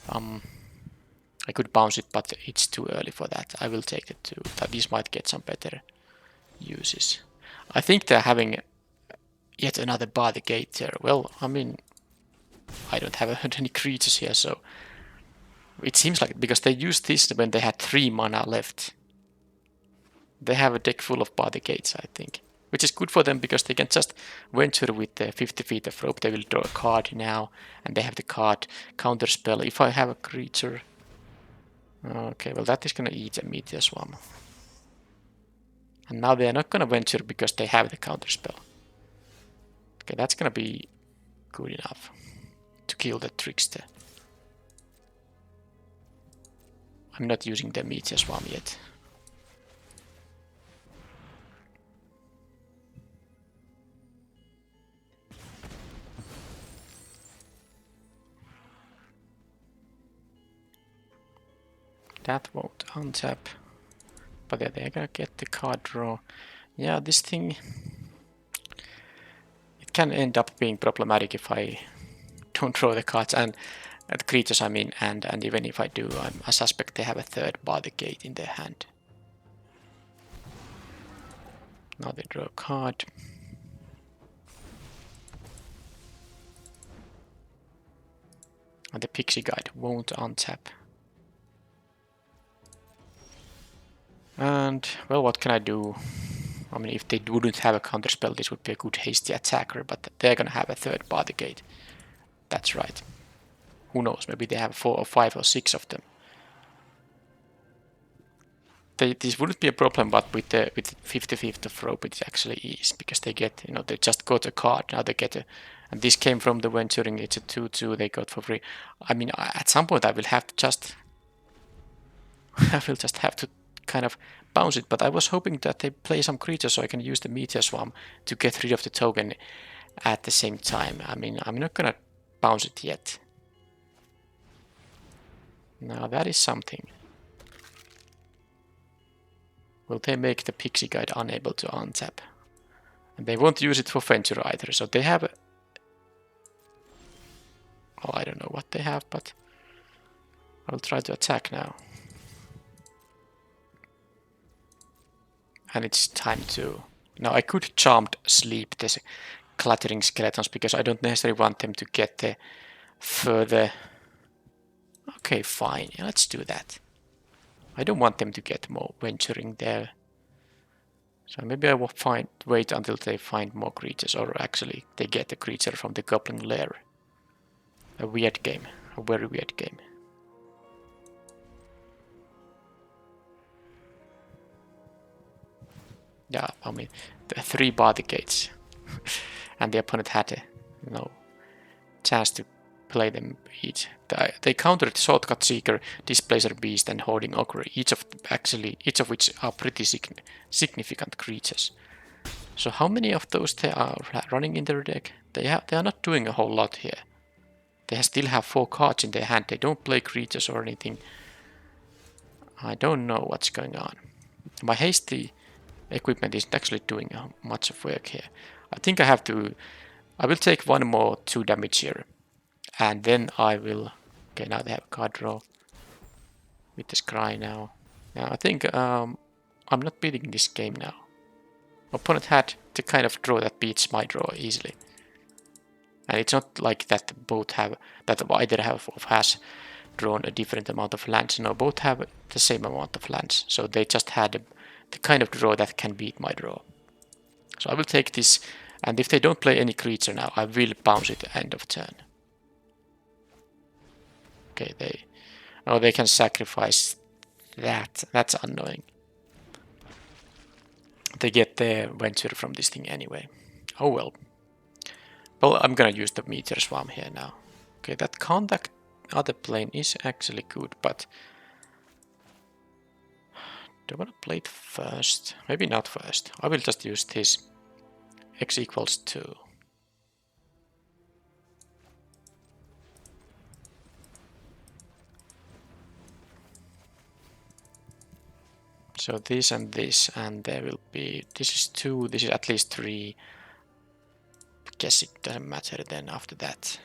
I could bounce it, but it's too early for that. I will take it too. These might get some better uses. I think they're having yet another body gate there. Well, I mean, I don't have any creatures here, so it seems like because they used this when they had 3 mana left. They have a deck full of body gates, I think. Which is good for them because they can just venture with the 50 feet of rope. They will draw a card now, and they have the card counter spell. If I have a creature, okay, well that is gonna eat a Meteor Swarm. And now they are not gonna venture because they have the counter spell. Okay, that's gonna be good enough to kill the trickster. I'm not using the Meteor Swarm yet. That won't untap. But yeah, they're gonna get the card draw. Yeah, this thing, it can end up being problematic if I don't draw the cards and the creatures, I mean, and even if I do, I suspect they have a 3rd body gate in their hand. Now they draw a card. And the Pixie Guide won't untap. And, well, what can I do? I mean, if they wouldn't have a counterspell, this would be a good hasty attacker, but they're gonna have a 3rd body gate. That's right. Who knows, maybe they have 4 or 5 or 6 of them. This wouldn't be a problem, but with 50-50 of rope it actually is, because they get, they just got a card, now they get a, and this came from the venturing, it's a 2-2 they got for free. I mean, at some point I will have to just, I will just have to kind of bounce it, but I was hoping that they play some creatures so I can use the Meteor Swarm to get rid of the token at the same time. I mean, I'm not gonna bounce it yet. Now that is something. Will they make the Pixie Guide unable to untap? And they won't use it for venture either, so they have... Oh, I don't know what they have, but I'll try to attack now. And it's time to... Now I could Charmed Sleep this Clattering Skeletons, because I don't necessarily want them to get the further... Okay, fine, yeah, let's do that. I don't want them to get more venturing there. So maybe I will wait until they find more creatures, or actually they get a creature from the goblin lair. A weird game, a very weird game. Yeah, I mean, the 3 body gates, and the opponent had no chance to play them each. They countered Shortcut Seeker, Displacer Beast, and Hoarding Ogre, each of which are pretty significant creatures. So how many of those they are running in their deck? They are not doing a whole lot here. They still have 4 cards in their hand. They don't play creatures or anything. I don't know what's going on. My hasty equipment isn't actually doing much of work here. I think I will take 1 more 2 damage here. And then I will... Okay, now they have a card draw. With the Scry now. Now I think I'm not beating this game now. Opponent had the kind of draw that beats my draw easily. And it's not like that either has drawn a different amount of lands. No, both have the same amount of lands. So they just had the kind of draw that can beat my draw. So I will take this, and if they don't play any creature now, I will bounce it at the end of turn. Okay, they can sacrifice that. That's annoying. They get their venture from this thing anyway. Oh well. Well, I'm gonna use the meteor swarm here now. Okay, that contact other plane is actually good, but do I want to play it first? Maybe not first. I will just use this. X equals 2. So this and this, and there will be... This is 2, this is at least 3. I guess it doesn't matter then after that.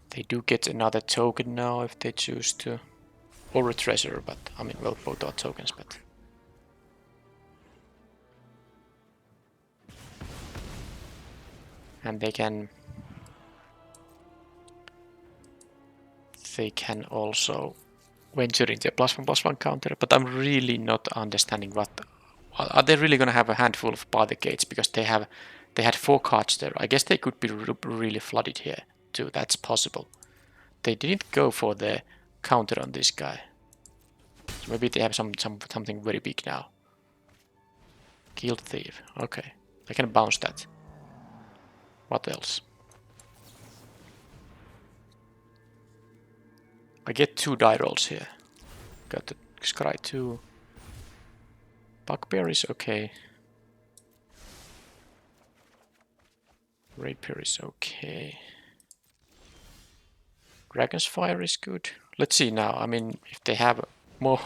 They do get another token now if they choose to. Or a treasure, but I mean, well, both are tokens, but... And they can also venture into a +1/+1 counter, but I'm really not understanding what... Are they really gonna have a handful of party gates? Because they had 4 cards there. I guess they could be really flooded here too. That's possible. They didn't go for the counter on this guy. So maybe they have something very big now. Guild Thief. Okay, I can bounce that. What else? I get 2 die rolls here. Got the Scry 2. Bugbear is okay. Rapier is okay. Dragon's Fire is good. Let's see now. I mean, if they have more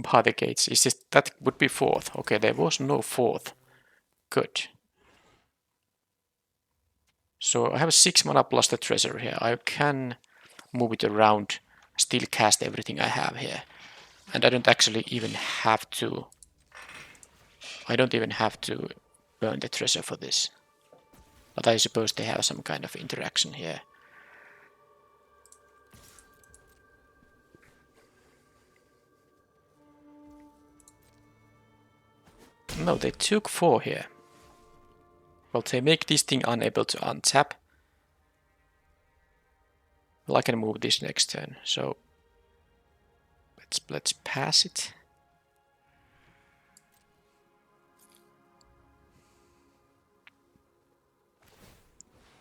party gates, that would be 4th. Okay, there was no 4th. Good. So I have 6 mana plus the treasure here. I can move it around, still cast everything I have here. And I don't actually even have to... I don't even have to burn the treasure for this. But I suppose they have some kind of interaction here. No, they took 4 here. Well, they make this thing unable to untap. Well, I can move this next turn, so let's pass it.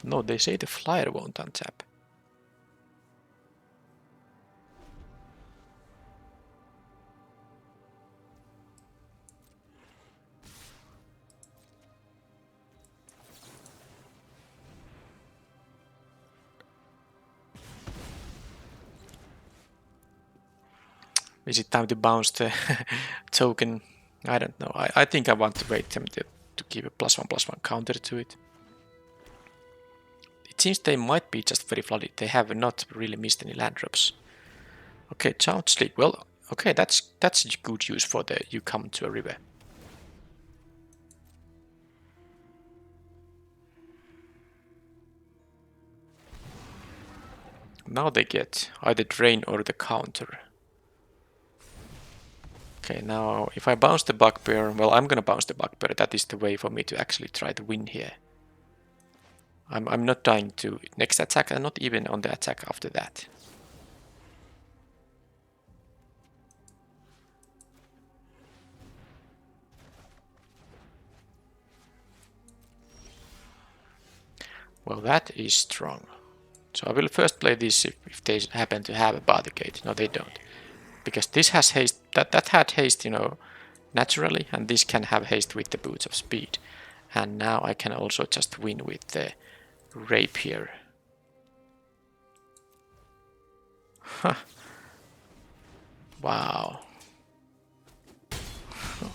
No, they say the flyer won't untap. Is it time to bounce the token? I don't know. I think I want to wait them to give a +1/+1 counter to it. It seems they might be just very flooded. They have not really missed any land drops. Okay, Challenge League. Well, okay, that's good use for the you come to a river. Now they get either drain or the counter. Okay, now if I bounce the bugbear, well, I'm gonna bounce the bugbear. That is the way for me to actually try to win here. I'm not dying to next attack and not even on the attack after that. Well, that is strong. So I will first play this if they happen to have a Barricade. No, they don't. Because this has haste, that had haste, you know, naturally, and this can have haste with the Boots of Speed. And now I can also just win with the Rapier. Huh. Wow.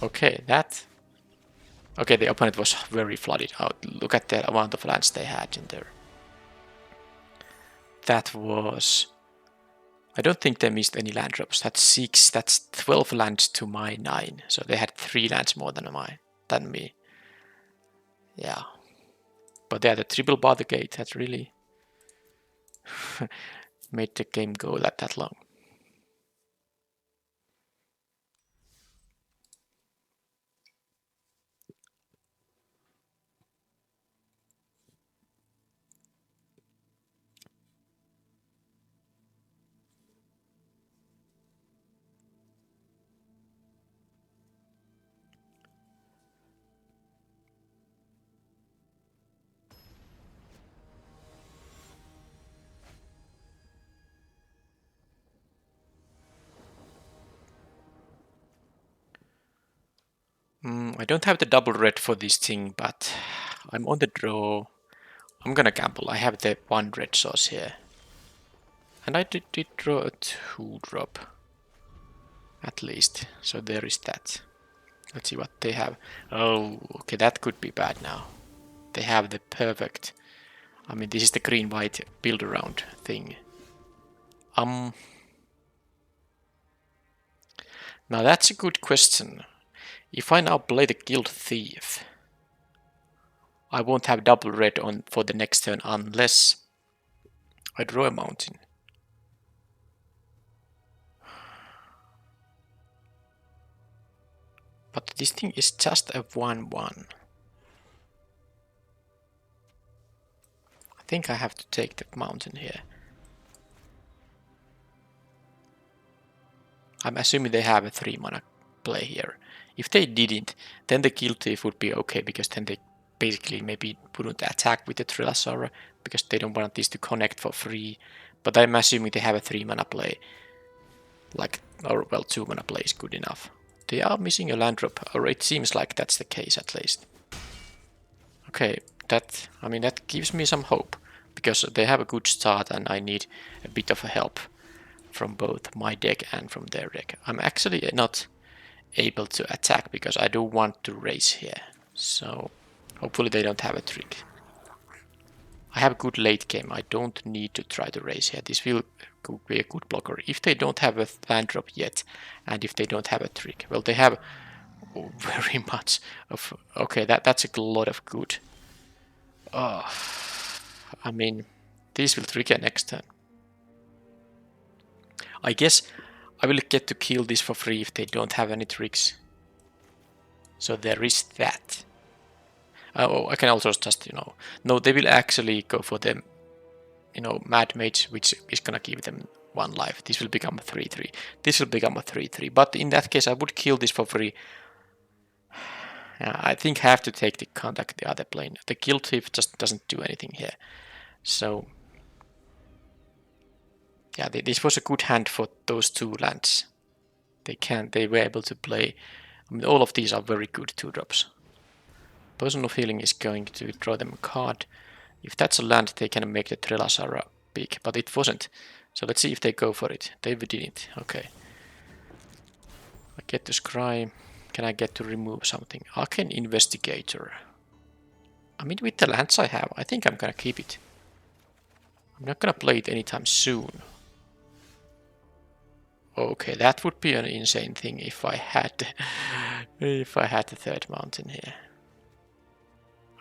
Okay, that... Okay, the opponent was very flooded out. Look at the amount of lands they had in there. That was... I don't think they missed any land drops. That's 6, that's 12 lands to my 9. So they had 3 lands more than me. Yeah. But yeah, the triple Barricade had really made the game go that long. I don't have the double red for this thing, but I'm on the draw. I'm gonna gamble. I have the 1 red source here. And I did draw a 2 drop. At least. So there is that. Let's see what they have. Oh, okay, that could be bad now. They have the perfect... I mean, this is the green-white build-around thing. Now that's a good question. If I now play the Guild Thief, I won't have double red on for the next turn unless I draw a mountain. But this thing is just a 1-1. I think I have to take the mountain here. I'm assuming they have a 3 mana play here. If they didn't, then the Guild Thief would be okay, because then they basically maybe wouldn't attack with the Trillasaur, because they don't want this to connect for free. But I'm assuming they have a 3 mana play. Like, or well, 2 mana play is good enough. They are missing a land drop, or it seems like that's the case at least. Okay, that gives me some hope, because they have a good start and I need a bit of a help from both my deck and from their deck. I'm actually not able to attack because I don't want to race here. So hopefully they don't have a trick. I have a good late game. I don't need to try to race here. This will be a good blocker. If they don't have a land drop yet, and if they don't have a trick. Well, they have very much of... Okay, that's a lot of good. I mean, these will trigger next turn. I guess I will get to kill this for free if they don't have any tricks. So there is that. Oh, I can also just, no, they will actually go for the, Mad Mage, which is gonna give them 1 life. This will become a 3-3. This will become a 3-3. But in that case, I would kill this for free. I think I have to take the contact the other plane. The Guild Thief just doesn't do anything here. So yeah, this was a good hand for those 2 lands. They were able to play. I mean, all of these are very good 2-drops. Poison of Healing is going to draw them a card. If that's a land, they can make the Trillasaur big, but it wasn't. So let's see if they go for it. They didn't. Okay. I get to scry. Can I get to remove something? Arcane Investigator. I mean, with the lands I have, I think I'm gonna keep it. I'm not gonna play it anytime soon. Okay, that would be an insane thing if I had if I had the third mountain here.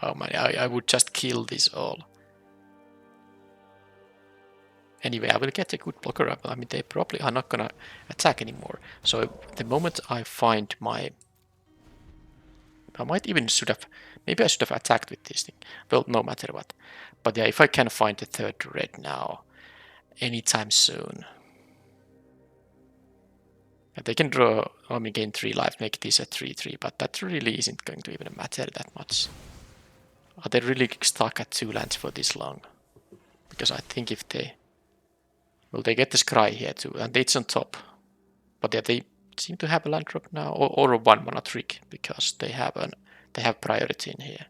Oh man, I would just kill this all. Anyway, I will get a good blocker up. I mean, they probably are not gonna attack anymore. So the moment I find my... I might even should have... Maybe I should have attacked with this thing. Well, no matter what. But yeah, if I can find the third red now, anytime soon. Yeah, they can draw... I mean, gain 3 life, make this a 3-3, but that really isn't going to even matter that much. Are they really stuck at 2 lands for this long? Because I think if they... Well, they get the Scry here too, and it's on top. But yeah, they seem to have a land drop now, or a 1-mana trick, because they have priority in here.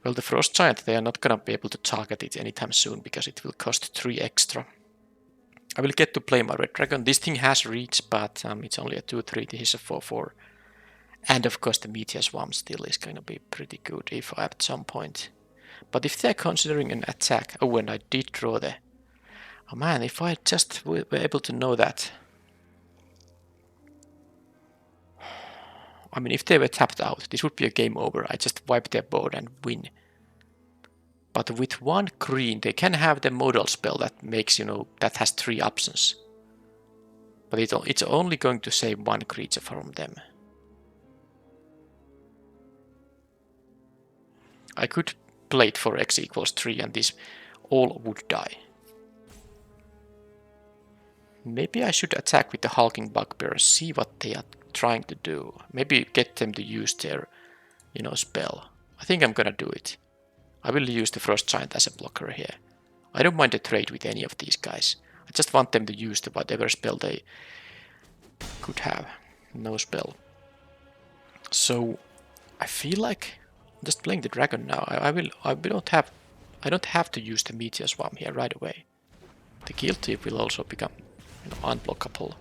Well, the Frost Giant, they are not gonna be able to target it anytime soon, because it will cost 3 extra. I will get to play my Red Dragon. This thing has reach, but it's only a 2-3, this is a 4-4. And of course the Meteor Swarm still is gonna be pretty good if at some point. But if they're considering an attack... Oh, and I did draw the... Oh man, if I just were able to know that... I mean, if they were tapped out, this would be a game over. I just wipe their board and win. But with 1 green, they can have the modal spell that makes, that has 3 options. But it's only going to save 1 creature from them. I could play it for x equals 3 and this all would die. Maybe I should attack with the Hulking Bugbear, see what they are trying to do. Maybe get them to use their, spell. I think I'm gonna do it. I will use the Frost Giant as a blocker here. I don't mind a trade with any of these guys. I just want them to use whatever spell they could have. No spell. So I feel like I'm just playing the dragon now. I don't have to use the Meteor Swarm here right away. The Guilty will also become unblockable.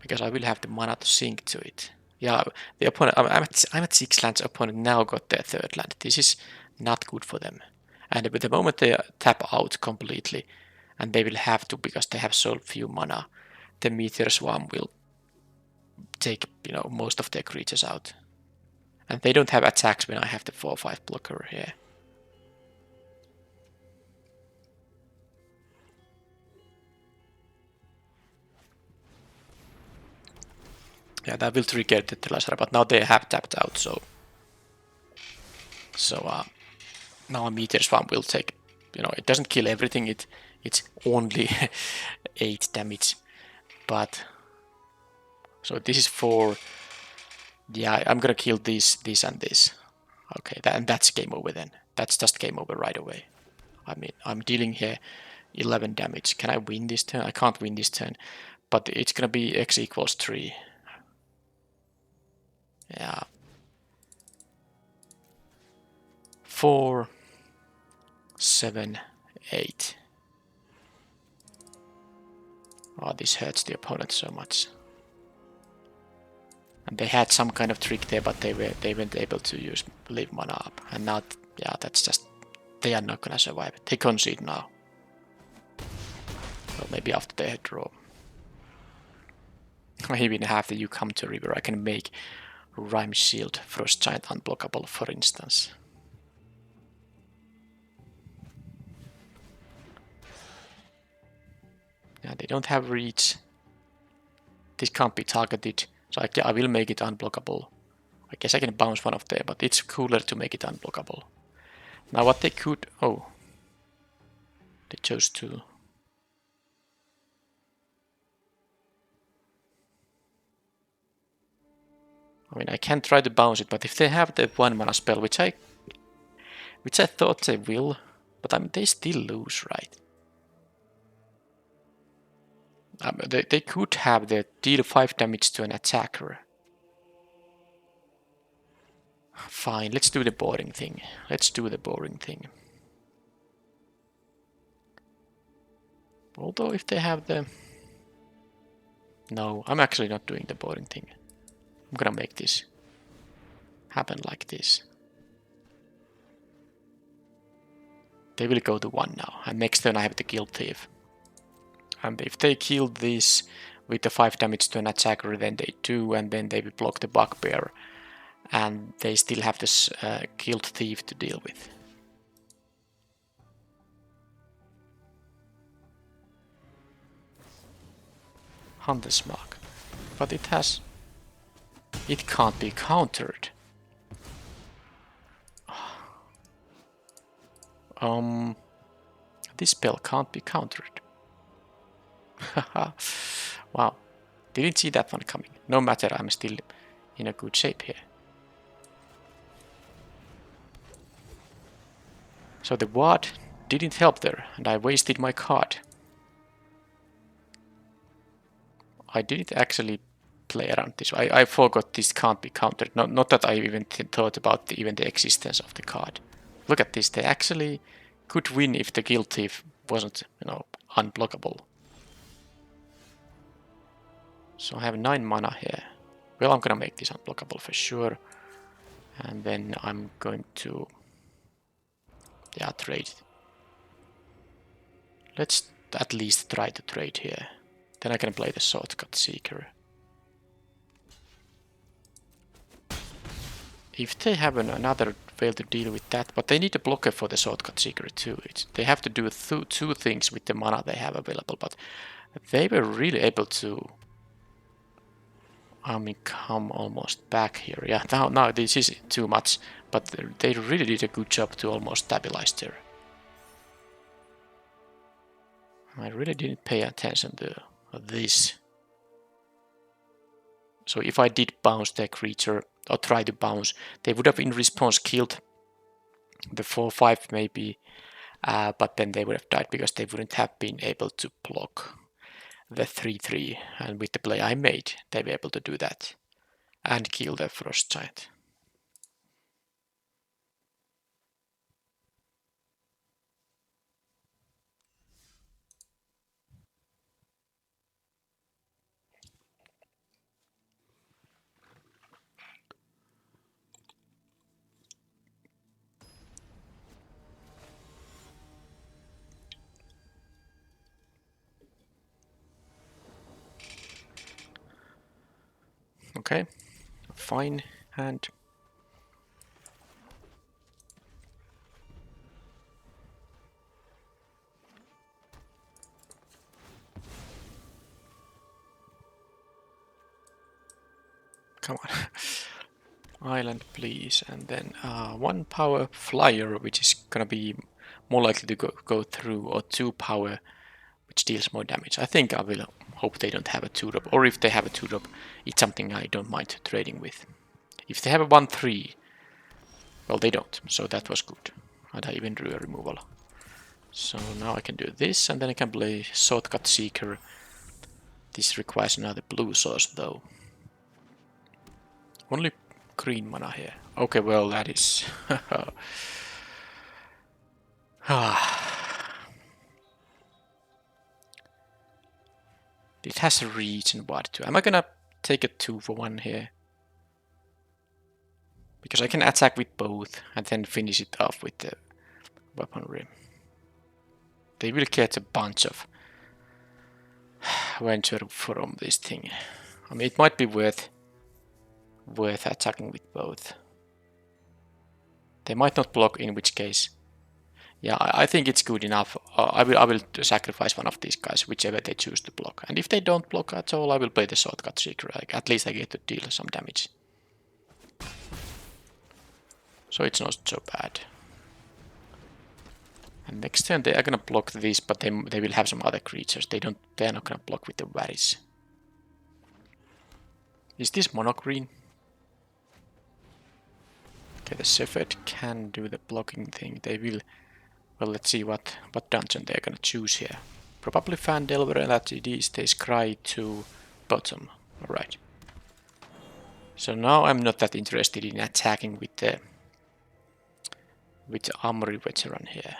Because I will have the mana to sink to it. Yeah, the opponent. I'm at 6 lands. Opponent now got their 3rd land. This is not good for them. And with the moment they tap out completely, and they will have to because they have so few mana, the Meteor Swarm will take most of their creatures out. And they don't have attacks when I have the 4/5 blocker here. Yeah, that will trigger the Telasra, but now they have tapped out, so now a Meteor Swarm will take, it doesn't kill everything, it's only 8 damage, but, so this is 4, yeah, I'm gonna kill this, and this. Okay, and that's game over then. That's just game over right away. I mean, I'm dealing here 11 damage. Can I win this turn? I can't win this turn, but it's gonna be x equals 3. Yeah. 4, 7, 8. Oh, this hurts the opponent so much. And they had some kind of trick there, but they weren't able to leave mana up. And now, yeah, that's just... They are not gonna survive. They concede now. Well, maybe after they draw. I even have the You Come to River. I can make Rhyme Shield Frost Giant unblockable, for instance. Yeah, they don't have reach. This can't be targeted, so I will make it unblockable. I guess I can bounce one of them, but it's cooler to make it unblockable. Now what they could... Oh. They chose to... I mean, I can try to bounce it, but if they have the 1-mana spell, which I thought they will, but they still lose, right? They could have the deal 5 damage to an attacker. Fine, let's do the boring thing. Although if they have the... No, I'm actually not doing the boring thing. I'm gonna make this happen like this. They will go to 1 now, and next turn I have the Guild Thief. And if they kill this with the 5 damage to an attacker, then they do, and then they will block the Bugbear. And they still have this Guild Thief to deal with. Hunter's Mark. But it can't be countered. This spell can't be countered. Wow, didn't see that one coming. No matter, I'm still in a good shape here. So the ward didn't help there, and I wasted my card. I didn't actually play around this. I forgot this can't be countered. Not that I even thought about even the existence of the card. Look at this, they actually could win if the Guild Thief wasn't, unblockable. So I have 9 mana here. Well, I'm gonna make this unblockable for sure. And then I'm going to trade. Let's at least try to trade here. Then I can play the Shortcut Seeker. If they have another way to deal with that, but they need a blocker for the Shortcut Seeker too. They have to do two things with the mana they have available, but they were really able to come almost back here. Yeah, now this is too much, but they really did a good job to almost stabilize there. I really didn't pay attention to this. So if I did bounce their creature, or try to bounce, they would have in response killed the 4-5 maybe, but then they would have died because they wouldn't have been able to block the 3-3. And with the play I made, they were able to do that and kill the Frost Giant. Okay, fine, and come on. Island, please, and then 1 power flyer, which is gonna be more likely to go through, or 2 power, which deals more damage. I think I will hope they don't have a 2-drop, or if they have a 2-drop, it's something I don't mind trading with. If they have a 1-3, well, they don't, so that was good. And I even drew a removal. So now I can do this, and then I can play Shortcut Seeker. This requires another blue source, though. Only green mana here. Okay, well, that is... It has a reach and what too. Am I gonna take a 2-for-1 here? Because I can attack with both and then finish it off with the weaponry. They will get a bunch of venture from this thing. I mean, it might be worth attacking with both. They might not block, in which case, yeah, I think it's good enough. I will sacrifice one of these guys, whichever they choose to block. And if they don't block at all, I will play the Shortcut Seeker. At least I get to deal some damage. So it's not so bad. And next turn they are gonna block this, but they will have some other creatures. They are not gonna block with the Varys. Is this mono green? Okay, the Shepherd can do the blocking thing. They will. Well, let's see what dungeon they're gonna choose here. Probably Fandelver, and that it is. They scry to bottom. Alright. So now I'm not that interested in attacking with the Armory Veteran here.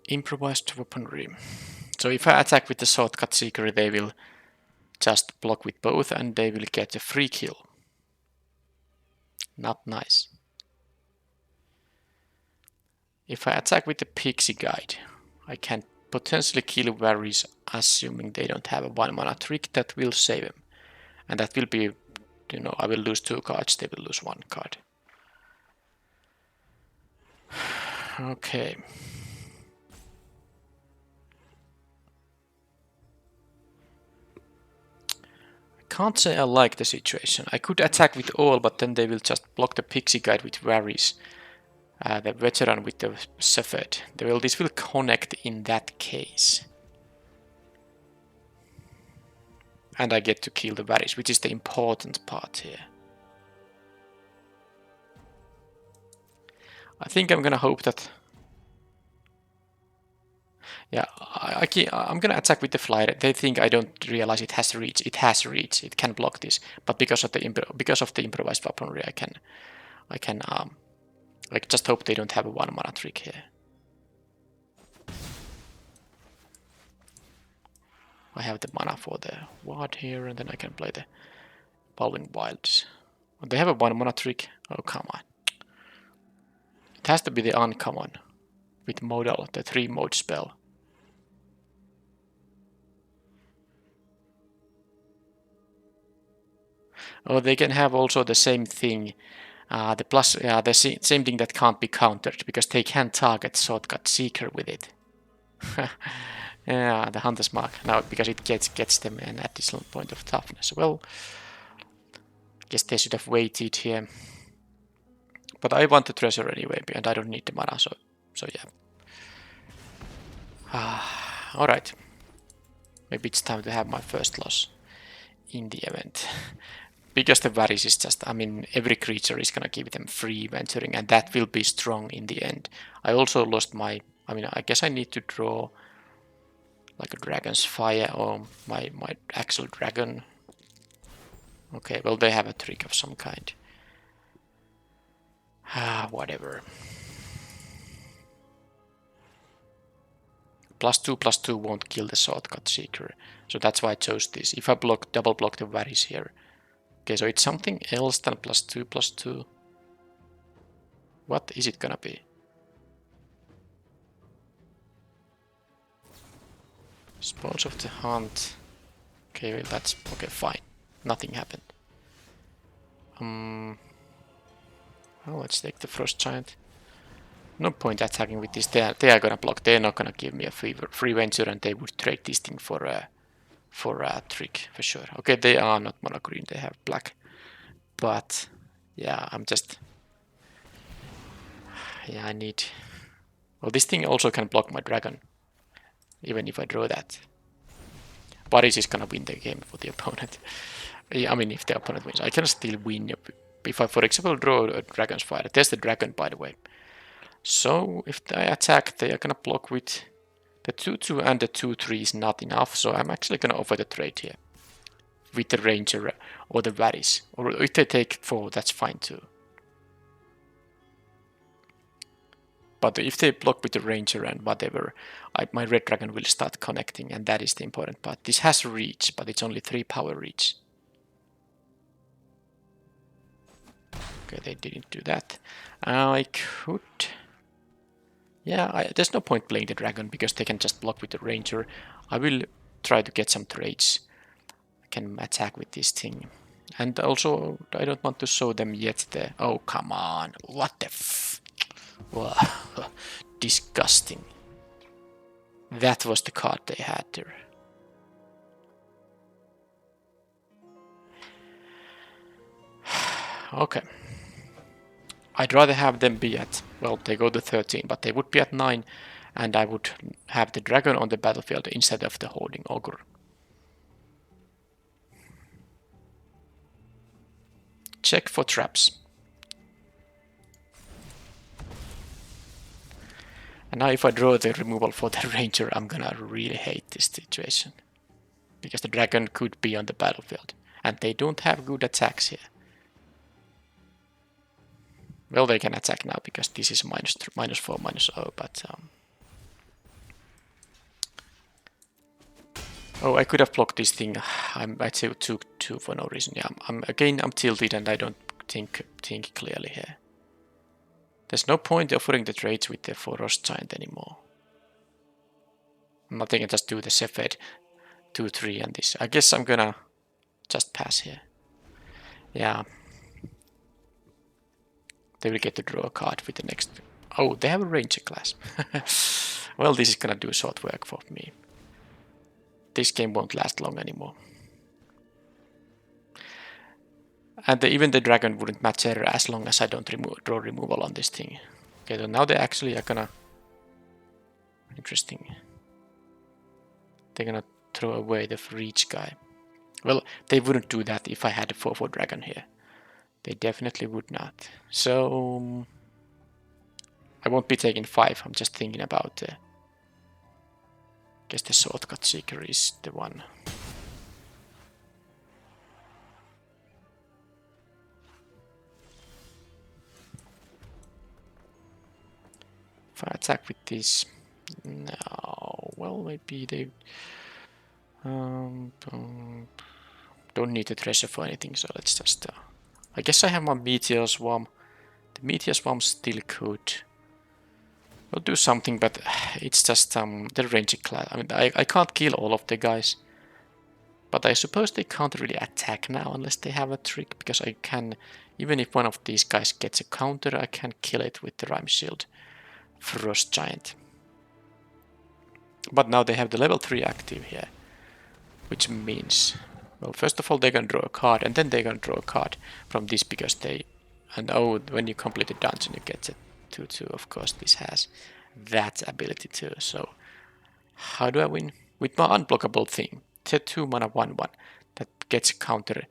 Improvised weaponry. So if I attack with the Shortcut Seeker, they will just block with both and they will get a free kill. Not nice. If I attack with the Pixie Guide, I can potentially kill Varys, assuming they don't have a 1-mana trick that will save him. And that will be, you know, I will lose 2 cards, they will lose 1 card. Okay. I can't say I like the situation. I could attack with all, but then they will just block the Pixie Guide with Varys. The veteran with the Shepherd. This will connect in that case. And I get to kill the Varys, which is the important part here. I think I'm gonna hope that... Yeah, I'm gonna attack with the flyer. They think I don't realize it has reach. It has reach. It can block this. But because of the improvised weaponry, I can like just hope they don't have a 1-mana trick here. I have the mana for the ward here, and then I can play the Bowling Wilds. They have a 1-mana trick. Oh, come on. It has to be the uncommon with modal, the 3-mode spell. Oh, they can have also the same thing. The same thing that can't be countered because they can target Shortcut Seeker with it. Yeah, the Hunter's Mark. Now, because it gets them an additional point of toughness. Well, I guess they should have waited here. But I want the treasure anyway, and I don't need the mana, so yeah. Alright. Maybe it's time to have my first loss in the event. Because the Varys is just, I mean, every creature is gonna give them free venturing, and that will be strong in the end. I also lost my, I mean, I guess I need to draw like a Dragon's Fire or my actual dragon. Okay, well, they have a trick of some kind. Whatever. +2/+2 won't kill the Shortcut Seeker, so that's why I chose this. If I double block the Varys here. Okay, so it's something else than +2/+2. What is it gonna be? Spoils of the Hunt. Okay, well, that's okay, fine. Nothing happened. Well, let's take the Frost Giant. No point attacking with this. They are gonna block. They're not gonna give me a free venture, and they would trade this thing for a trick for sure. Okay, they are not mono green. They have black. But yeah, I'm just... Yeah, I need... Well, this thing also can block my dragon. Even if I draw that. Varys is gonna win the game for the opponent. I mean, if the opponent wins, I can still win. If I, for example, draw a Dragon's Fire. There's the dragon, by the way. So, if I attack, they are gonna block with... The 2/2 and the 2/3 is not enough, so I'm actually gonna offer the trade here. With the Ranger or the Varys. Or if they take 4, that's fine too. But if they block with the Ranger and whatever, my red dragon will start connecting, and that is the important part. This has reach, but it's only 3 power reach. Okay, they didn't do that. I could... Yeah, there's no point playing the dragon because they can just block with the Ranger. I will try to get some trades. I can attack with this thing. And also, I don't want to show them yet the... Oh, come on. What the Wow. Disgusting. That was the card they had there. Okay. I'd rather have them be at... Well, they go to 13, but they would be at 9. And I would have the dragon on the battlefield instead of the holding ogre. Check for traps. And now if I draw the removal for the Ranger, I'm gonna really hate this situation. Because the dragon could be on the battlefield. And they don't have good attacks here. Well, they can attack now because this is -4, -0, but... Oh, I could have blocked this thing. I took 2 for no reason. Yeah, I'm tilted and I don't think clearly here. There's no point offering the trades with the Frost Giant anymore. I'm not thinking just do the Cepheid 2-3 and this. I guess I'm gonna just pass here. Yeah. They will get to draw a card with the next. Oh, they have a ranger class. Well, this is gonna do short work for me. This game won't last long anymore. And even the dragon wouldn't matter as long as I don't draw removal on this thing. Okay, so now they actually are gonna... Interesting. They're gonna throw away the reach guy. Well, they wouldn't do that if I had a 4/4 dragon here. They definitely would not. So... I won't be taking 5, I'm just thinking about... I guess the shortcut seeker is the one. If I attack with this... No... Well, maybe they... don't need a treasure for anything, so let's just... I guess I have my Meteor Swarm. The Meteor Swarm still could... We'll do something, but it's just the ranger class. I mean, I can't kill all of the guys. But I suppose they can't really attack now unless they have a trick, because I can... Even if one of these guys gets a counter, I can kill it with the Rhyme Shield Frost Giant. But now they have the level 3 active here. Which means... Well, first of all, they're gonna draw a card, and then they're gonna draw a card from this because they... And oh, when you complete the dungeon, you get it. 2/2, of course, this has that ability too. So, how do I win? With my unblockable thing, the 2 mana 1/1 that gets a counter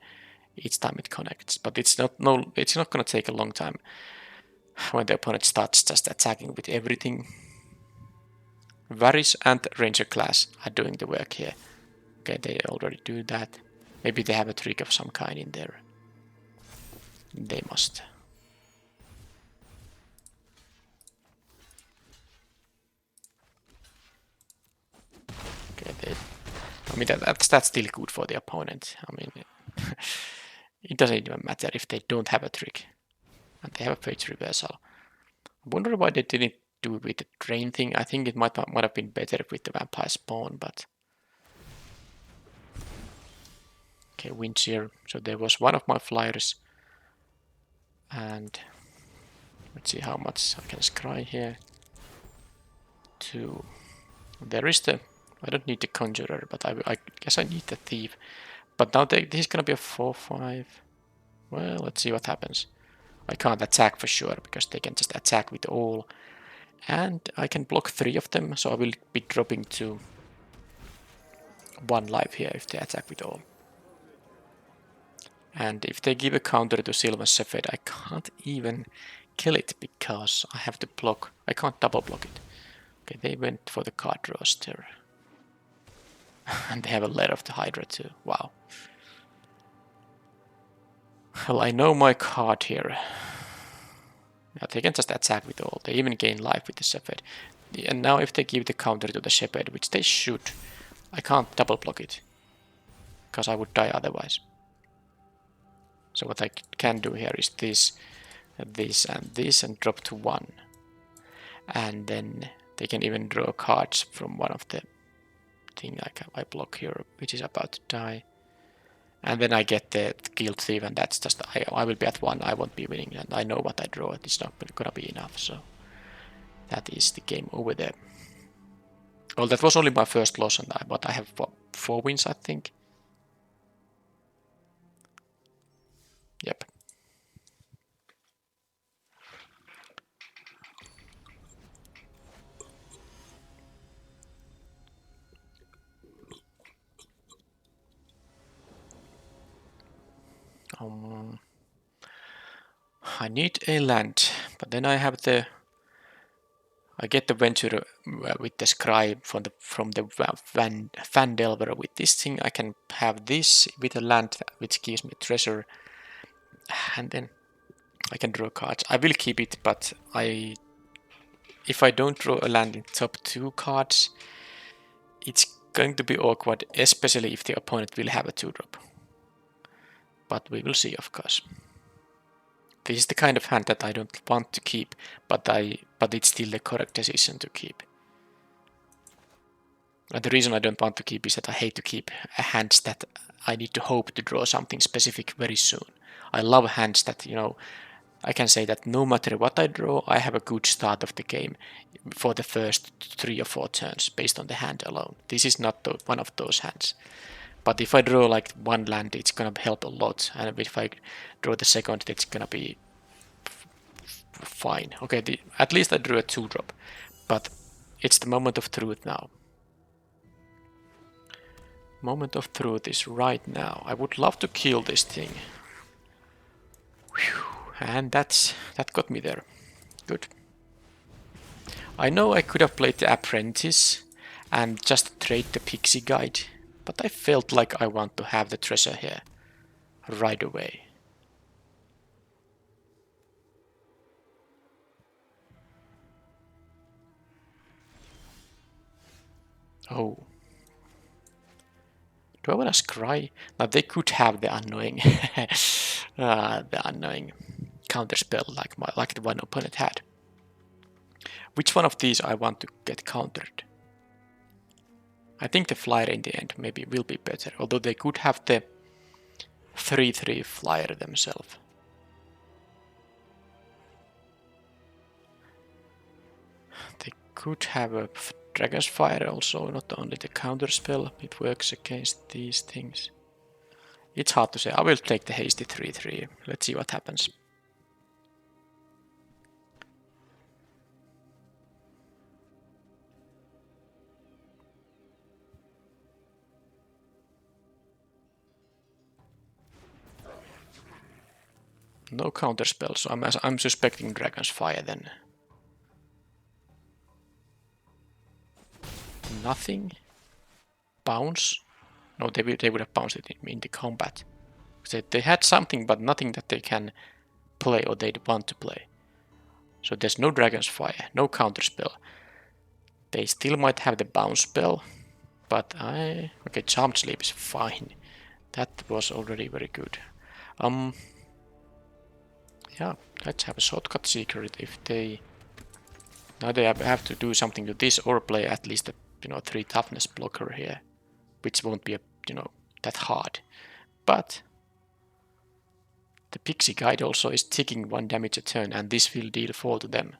each time it connects. But it's not gonna take a long time when the opponent starts just attacking with everything. Varys and Ranger class are doing the work here. Okay, they already do that. Maybe they have a trick of some kind in there. They must. I mean, that's still good for the opponent. I mean, it doesn't even matter if they don't have a trick. And they have a Fate Reversal. I wonder why they didn't do it with the Drain thing. I think it might have been better with the Vampire Spawn, but... Okay, Windseer. So there was one of my flyers. And... Let's see how much I can scry here. 2. There is the... I don't need the Conjurer, but I guess I need the Thief. But now this is gonna be a 4/5. Well, let's see what happens. I can't attack for sure, because they can just attack with all. And I can block 3 of them, so I will be dropping to 1 life here if they attack with all. And if they give a counter to Sylvan Cepheid, I can't even kill it, because I have to block. I can't double block it. Okay, they went for the card roster. And they have a Lair of the Hydra too. Wow. Well, I know my card here. Yeah, they can just attack with all. They even gain life with the Shepherd. And now if they give the counter to the Shepherd, which they should, I can't double block it. Because I would die otherwise. So what I can do here is this, and this, and drop to 1. And then they can even draw cards from one of the thing I block here, which is about to die. And then I get the Guild Thief, and that's just, I will be at 1, I won't be winning, and I know what I draw, it's not gonna be enough, so that is the game over there. Well, that was only my first loss, but I have 4 wins, I think. Yep. I need a land, but then I have I get the venture with the scribe from the Vandelver. With this thing, I can have this with a land which gives me treasure, and then I can draw cards. I will keep it, but if I don't draw a land in top 2 cards, it's going to be awkward, especially if the opponent will have a 2-drop. But we will see, of course. This is the kind of hand that I don't want to keep, but it's still the correct decision to keep. And the reason I don't want to keep is that I hate to keep hands that I need to hope to draw something specific very soon. I love hands that, you know, I can say that no matter what I draw, I have a good start of the game for the first 3 or 4 turns based on the hand alone. This is not one of those hands. But if I draw like one land, it's gonna help a lot. And if I draw the second, it's gonna be fine. Okay, at least I drew a 2-drop. But it's the moment of truth now. Moment of truth is right now. I would love to kill this thing. Whew. And that got me there. Good. I know I could have played the apprentice and just trade the pixie guide, but I felt like I want to have the treasure here right away. Oh. Do I want to scry? Now they could have the annoying counterspell like the one opponent had. Which one of these I want to get countered? I think the flyer in the end maybe will be better, although they could have the 3/3 flyer themselves. They could have a Dragon's Fire also, not only the counterspell, it works against these things. It's hard to say. I will take the hasty 3/3. Let's see what happens. No counterspell, so I'm suspecting Dragon's Fire then. Nothing. Bounce. No, they would have bounced it in the combat. They had something, but nothing that they can play or they'd want to play. So there's no Dragon's Fire, no counterspell. They still might have the bounce spell, but okay, Charmed Sleep is fine. That was already very good. Yeah, let's have a shortcut secret if they... Now they have to do something to this or play at least a 3 toughness blocker here, which won't be that hard. But the Pixie Guide also is ticking 1 damage a turn, and this will deal 4 to them.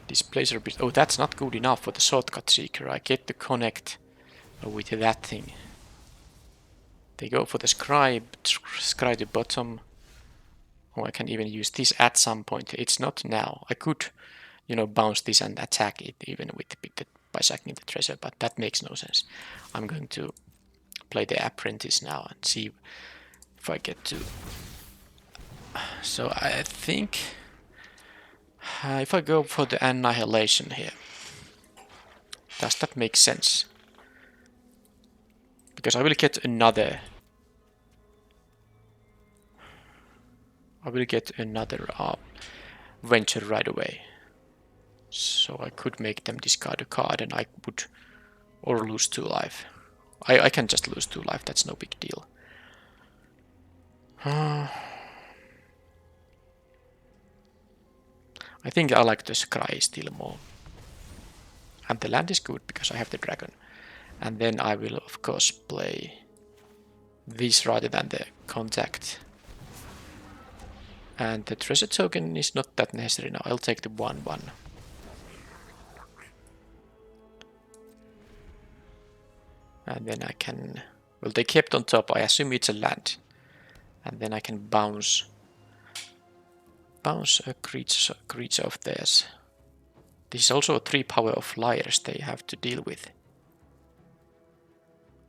Displacer Beast. Oh, that's not good enough for the shortcut seeker. I get to connect with that thing. They go for the scry the bottom. Oh, I can even use this at some point. It's not now. I could, bounce this and attack it even by sacking the treasure, but that makes no sense. I'm going to play the apprentice now and see if I get to. So I think if I go for the annihilation here, does that make sense? Because I will get another. Venture right away. So I could make them discard a card and I would, or lose 2 life. I can just lose 2 life, that's no big deal. I think I like the scry still more. And the land is good because I have the dragon. And then I will of course play this rather than the contact. And the treasure token is not that necessary now. I'll take the 1/1. And then I can... Well, they kept on top. I assume it's a land. And then I can bounce a creature of theirs. This is also a 3 power of flyers they have to deal with.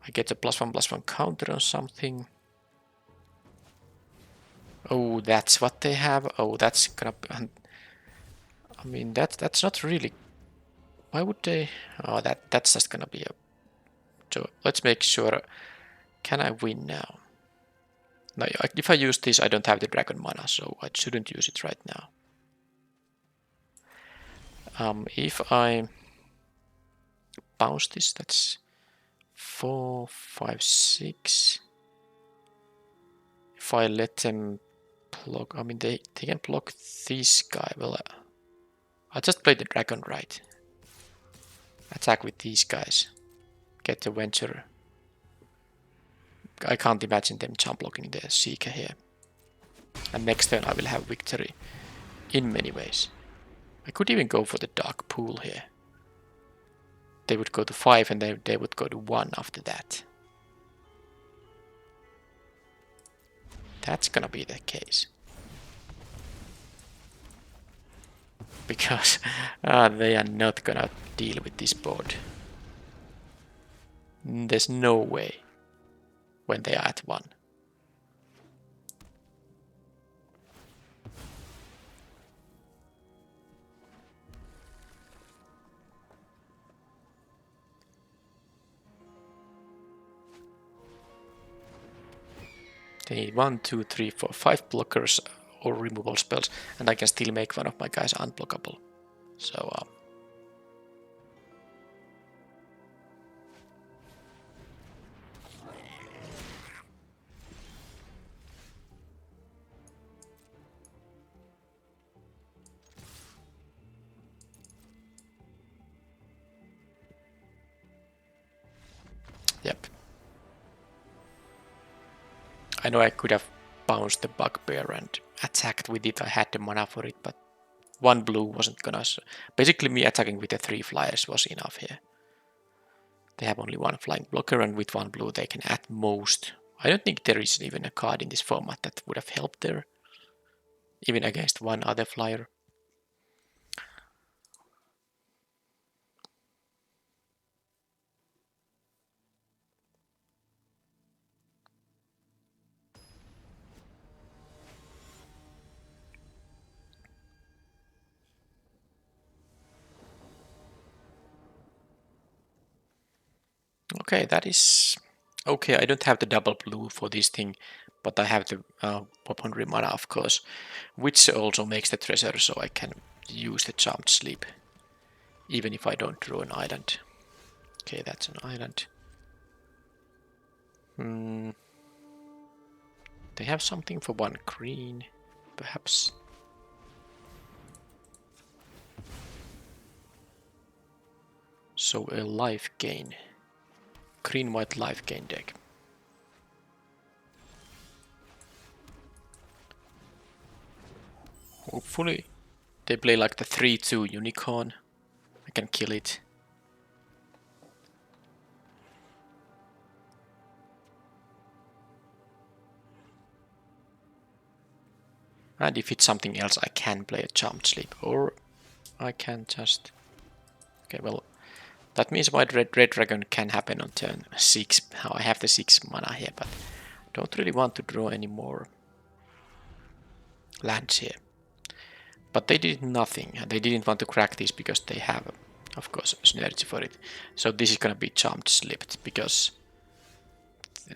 I get a +1/+1 counter on something. Oh, that's what they have. Oh, that's gonna be... I mean, that's not really... Why would they... Oh, that's just gonna be a... So let's make sure... Can I win now? No, if I use this, I don't have the dragon mana, so I shouldn't use it right now. If I bounce this, that's 4, 5, 6. If I let them block, I mean they can block this guy. Well, I'll just play the dragon right. Attack with these guys. Get the venture. I can't imagine them jump blocking the Seeker here. And next turn I will have victory in many ways. I could even go for the dark pool here. They would go to 5 and they would go to 1 after that. That's gonna be the case. Because they are not gonna deal with this board. There's no way when they are at 1. They need 1, 2, 3, 4, 5 blockers or removal spells, and I can still make one of my guys unblockable. So, yep. I know I could have bounced the bugbear and attacked with it. I had the mana for it, but 1 blue wasn't gonna. Basically, me attacking with the 3 flyers was enough here. They have only 1 flying blocker, and with 1 blue, they can at most. I don't think there is even a card in this format that would have helped there, even against 1 other flyer. Okay, that is okay. I don't have the double blue for this thing, but I have the weaponry mana, of course, which also makes the treasure, so I can use the charmed sleep, even if I don't draw an island. Okay, that's an island. They have something for 1 green, perhaps. So a life gain. Green-white life gain deck. Hopefully they play like the 3-2 unicorn. I can kill it. And if it's something else, I can play a charmed sleep, or I can just. Okay, well, that means my red dragon can happen on turn 6. Now I have the 6 mana here, but don't really want to draw any more lands here. But they did nothing. They didn't want to crack this because they have, of course, synergy for it. So this is gonna be charmed slipped because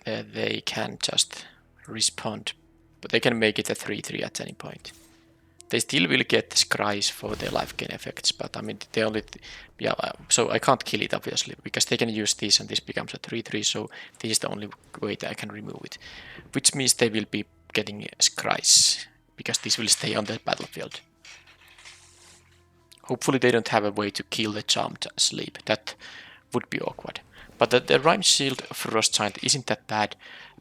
they can just respond, but they can make it a 3-3 at any point. They still will get scries for their life gain effects, but I mean they only, so I can't kill it obviously because they can use this and this becomes a 3-3. So this is the only way that I can remove it, which means they will be getting scries because this will stay on the battlefield. Hopefully they don't have a way to kill the charmed sleep. That would be awkward. But the Rime Shield Frost Giant isn't that bad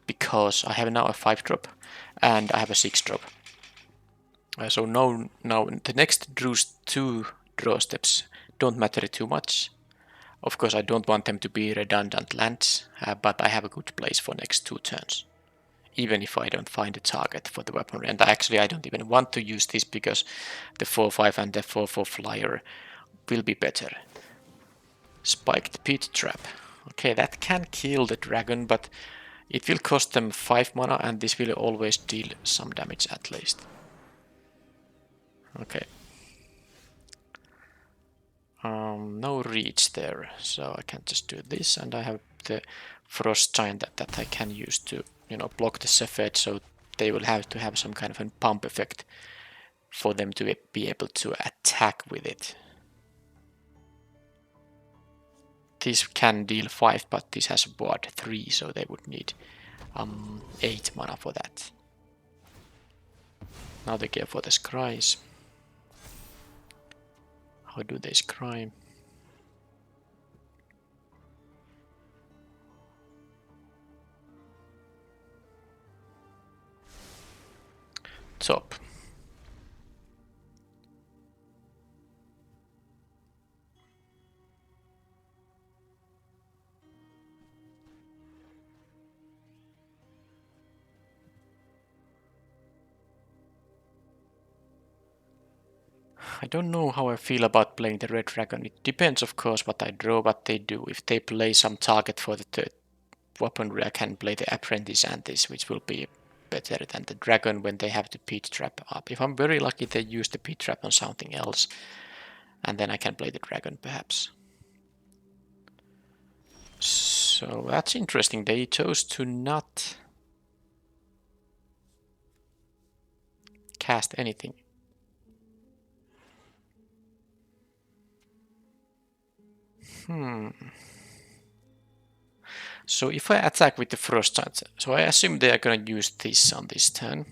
because I have now a 5-drop and I have a 6-drop. So now the next Drew's 2 draw steps don't matter too much. Of course I don't want them to be redundant lands, but I have a good place for next 2 turns. Even if I don't find a target for the weaponry. And actually I don't even want to use this because the 4-5 and the 4-4 flyer will be better. Spiked Pit Trap. Okay, that can kill the dragon, but it will cost them 5 mana and this will always deal some damage at least. Okay. No reach there, so I can just do this, and I have the Frost Giant that I can use to, block the Cepheid, so they will have to have some kind of a pump effect for them to be able to attack with it. This can deal 5, but this has ward 3, so they would need 8 mana for that. Now they go for the scries. How do they scry? Top. I don't know how I feel about playing the red dragon. It depends, of course, what I draw, what they do. If they play some target for the third weaponry, I can play the apprentice and this, which will be better than the dragon when they have the pit trap up. If I'm very lucky, they use the pit trap on something else, and then I can play the dragon perhaps. So that's interesting. They chose to not cast anything. So if I attack with the frost giant, so I assume they are going to use this on this turn.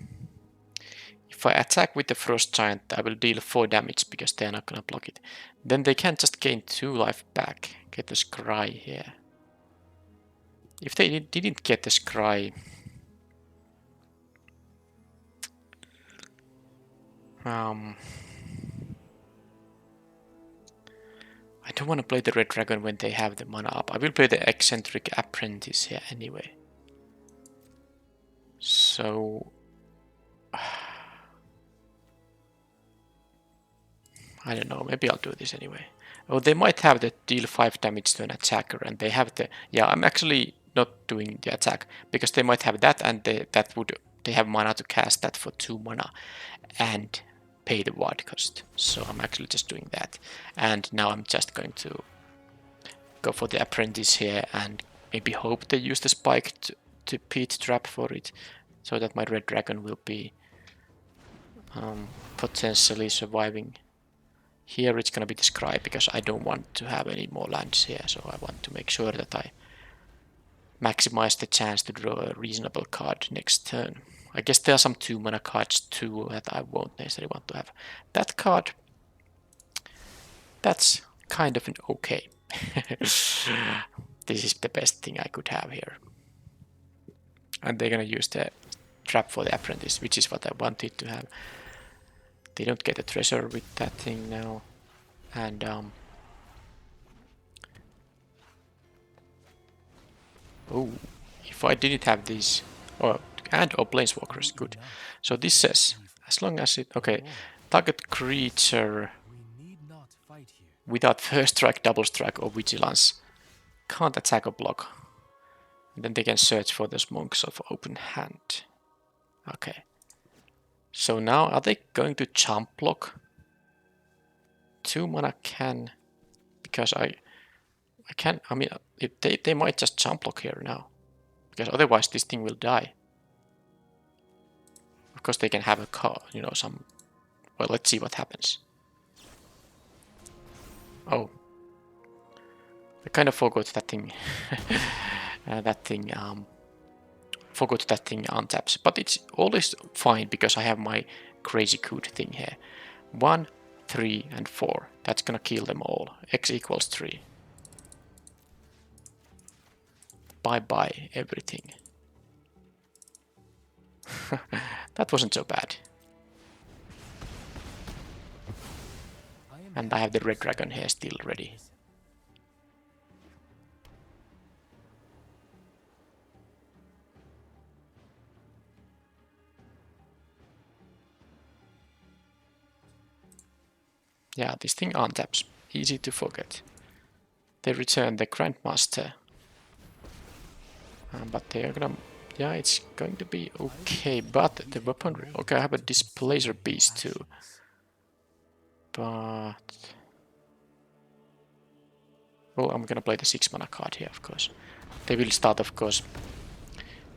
If I attack with the frost giant, I will deal 4 damage because they are not going to block it. Then they can just gain 2 life back. Get the scry here. If they didn't get the scry, I don't want to play the red dragon when they have the mana up. I will play the eccentric apprentice here anyway. So I don't know, maybe I'll do this anyway. Oh, they might have the deal 5 damage to an attacker, and they have the... Yeah, I'm actually not doing the attack, because they might have that, and they have mana to cast that for 2 mana, and pay the ward cost. So I'm actually just doing that. And now I'm just going to go for the apprentice here, and maybe hope they use the spike to pit trap for it, so that my red dragon will be potentially surviving. Here it's gonna be the scry because I don't want to have any more lands here, so I want to make sure that I maximize the chance to draw a reasonable card next turn. I guess there are some 2 mana cards too that I won't necessarily want to have. That card, that's kind of an okay. This is the best thing I could have here. And they're gonna use the trap for the apprentice, which is what I wanted to have. They don't get a treasure with that thing now. And oh, if I didn't have these, or planeswalkers, good. So this says, as long as it, okay, target creature without first strike, double strike, or vigilance can't attack or block. And then they can search for those monks of open hand. Okay. So now, are they going to jump block? 2 mana can, because I can, I mean, if they might just jump block here now, because otherwise this thing will die. Of course they can have a car, you know, some, well, let's see what happens. Oh. I kind of forgot that thing, forgot that thing untaps, but it's always fine because I have my crazy coot thing here. 1, 3, and 4. That's gonna kill them all. X equals 3. Bye bye everything. That wasn't so bad. And I have the red dragon here still ready. Yeah, this thing untaps. Easy to forget. They return the Grandmaster. But they are gonna... Yeah, it's going to be okay, but the weaponry... Okay, I have a Displacer Beast too. But... Well, I'm gonna play the 6 mana card here, of course. They will start, of course,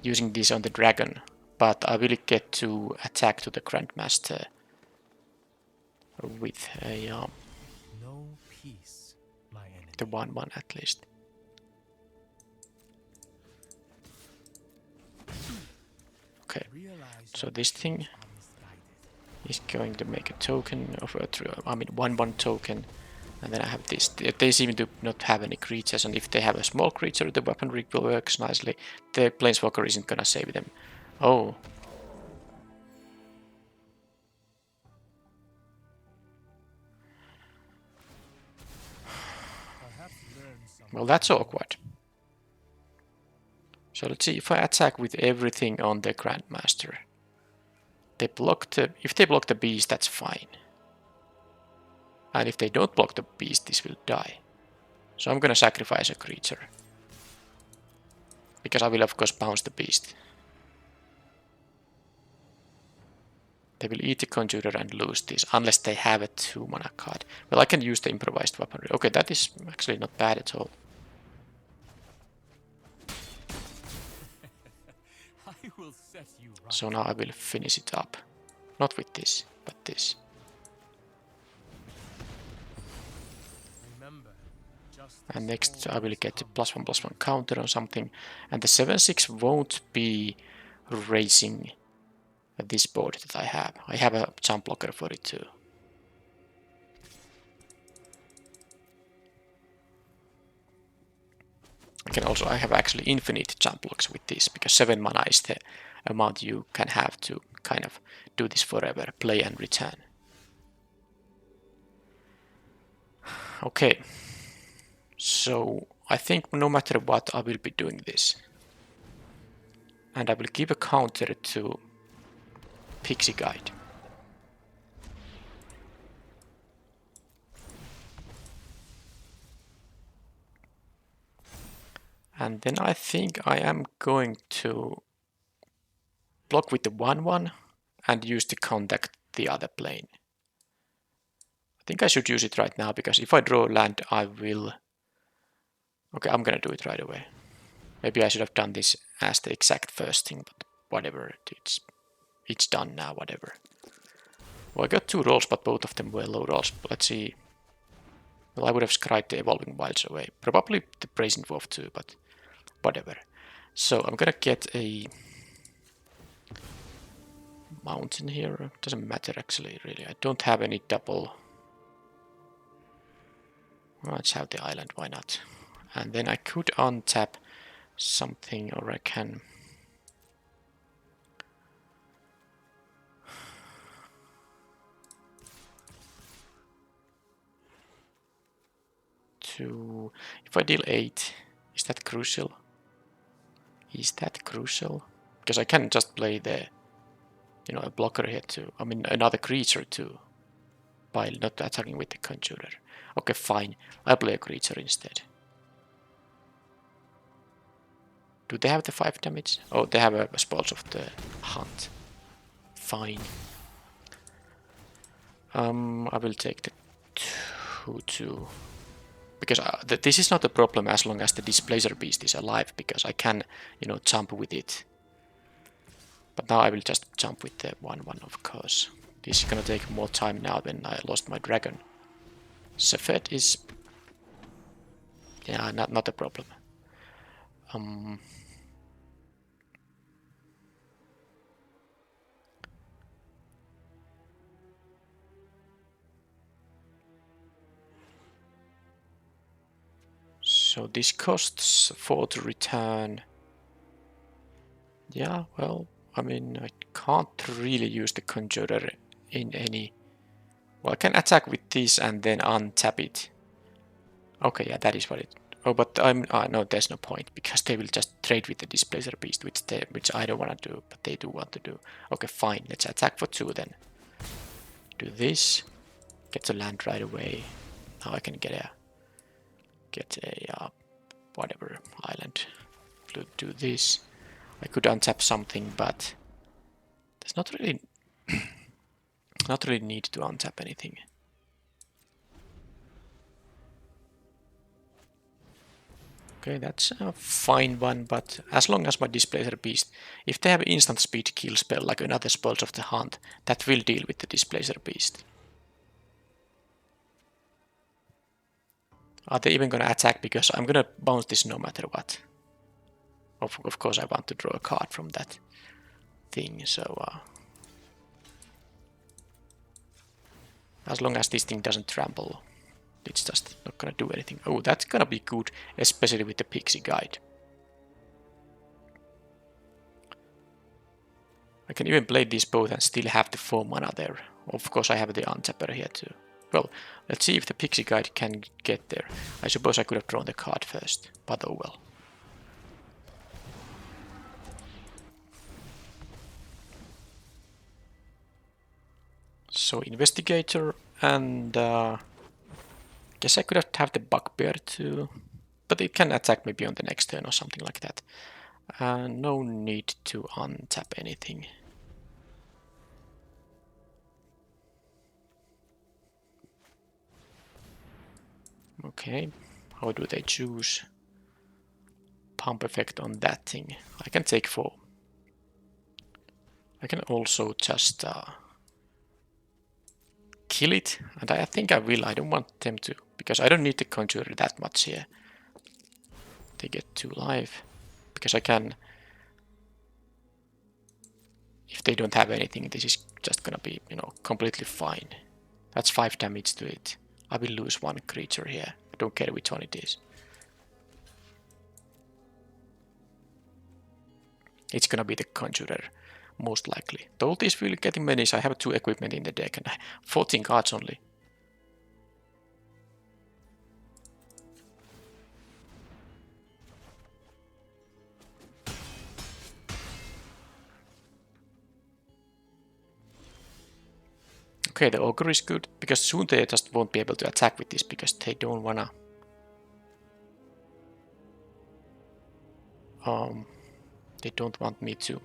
using this on the dragon. But I will get to attack to the Grandmaster with a... No peace, my enemy. the 1/1 at least. Okay, so this thing He's going to make a token of a, I mean 1/1 token, and then I have this. They seem to not have any creatures, and if they have a small creature, the weapon rig will work nicely. The Planeswalker isn't gonna save them. Oh. Well, that's awkward. So let's see if I attack with everything on the Grandmaster. They block the. If they block the beast, that's fine. And if they don't block the beast, this will die. So I'm gonna sacrifice a creature. Because I will of course bounce the beast. They will eat the Conjurer and lose this, unless they have a 2-mana card. Well, I can use the improvised weaponry. Okay, that is actually not bad at all. I will set you right. So now I will finish it up. Not with this, but this. Remember, just And next I will get a +1/+1 counter on something. And the 7/6 won't be raising this board that I have. I have a jump blocker for it too. I have actually infinite jump blocks with this, because 7 mana is the amount you can have to kind of do this forever, play and return. Okay, so I think no matter what I will be doing this. And I will give a counter to Pixie Guide. And then I think I am going to block with the 1/1 and use to contact the other plane. I think I should use it right now, because if I draw land, I will... Okay, I'm gonna do it right away. Maybe I should have done this as the exact first thing, but whatever, it's done now, whatever. Well, I got 2 rolls, but both of them were low rolls. Let's see. Well, I would have scried the Evolving Wilds away. Probably the Brazen Dwarf too, but whatever. So I'm gonna get a mountain here. Doesn't matter actually, really. I don't have any double. Well, let's have the island, why not? And then I could untap something, or I can... If I deal 8, is that crucial? Is that crucial? Because I can just play the, a blocker here too. I mean, another creature too, by not attacking with the Conjurer. Okay, fine. I'll play a creature instead. Do they have the 5 damage? Oh, they have a Spoils of the Hunt. Fine. I will take the 2/2. Because this is not a problem as long as the Displacer Beast is alive, because I can, jump with it. But now I will just jump with the 1/1, of course. This is gonna take more time now when I lost my dragon. Sefet is... yeah, not a problem. So this costs 4 to return. Yeah, well, I mean, I can't really use the Conjurer in any... Well, I can attack with this and then untap it. Okay, yeah, that is what it... Oh, but no, there's no point, because they will just trade with the Displacer Beast, which I don't want to do, but they do want to do. Okay, fine, let's attack for 2 then. Do this, get the land right away. Now I can get a whatever island. Do this. I could untap something, but there's not really need to untap anything. Okay, that's a fine one, but as long as my Displacer Beast, if they have instant speed kill spell like another Spoils of the Hunt, that will deal with the Displacer Beast. Are they even gonna attack? Because I'm gonna bounce this no matter what. Of course I want to draw a card from that thing, so... As long as this thing doesn't trample, it's just not gonna do anything. Oh, that's gonna be good, especially with the pixie guide. I can even play these both and still have the 4 mana there. Of course I have the untapper here too. Well, let's see if the pixie guide can get there. I suppose I could have drawn the card first, but oh well. So investigator, and guess I could have the bugbear too, but it can attack maybe on the next turn or something like that. No need to untap anything. Okay, how do they choose? Pump effect on that thing. I can take 4. I can also just kill it, and I think I will. I don't want them to, because I don't need the conjurer that much here. They get 2 life, because I can. If they don't have anything, this is just gonna be, you know, completely fine. That's 5 damage to it. I will lose 1 creature here. I don't care which one it is. It's gonna be the conjurer, most likely. Though this will get many, so I have 2 equipment in the deck and 14 cards only. Okay, the ogre is good, because soon they just won't be able to attack with this, because they don't wanna... they don't want me to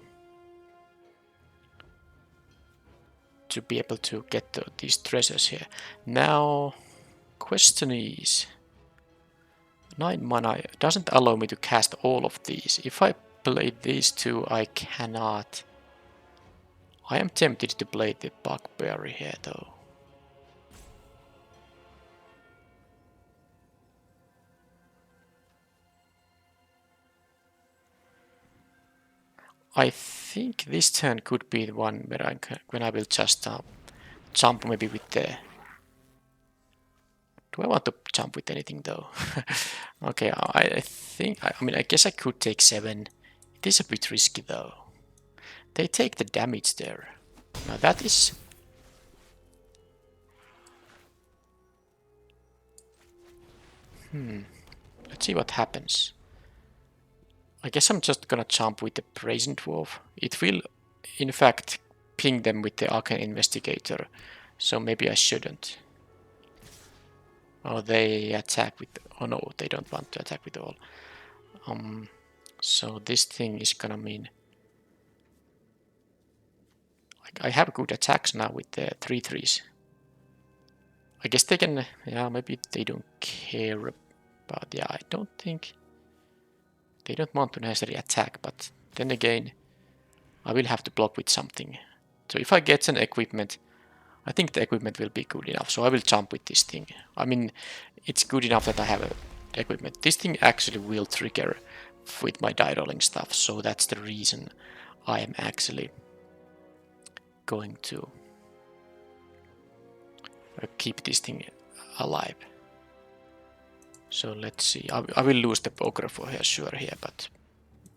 be able to get these treasures here. Now, question is... 9 mana doesn't allow me to cast all of these. If I play these 2, I cannot... I am tempted to play the bugbear here though. I think this turn could be the one where when I will just jump maybe with the... Do I want to jump with anything though? Okay, I think... I mean, I guess I could take 7. It is a bit risky though. They take the damage there. Now that is... Let's see what happens. I guess I'm just gonna jump with the Brazen Dwarf. It will, in fact, ping them with the Arcane Investigator, so maybe I shouldn't. Oh, they attack with... Oh no, they don't want to attack with all. So this thing is gonna mean... Like, I have good attacks now with the 3/3s. I guess they can... Yeah, maybe they don't care about... Yeah, I don't think... They don't want to necessarily attack, but then again, I will have to block with something. So if I get an equipment, I think the equipment will be good enough, so I will jump with this thing. I mean, it's good enough that I have a equipment. This thing actually will trigger with my die rolling stuff, so that's the reason I am actually going to keep this thing alive. So let's see. I will lose the ogre for here, sure here, but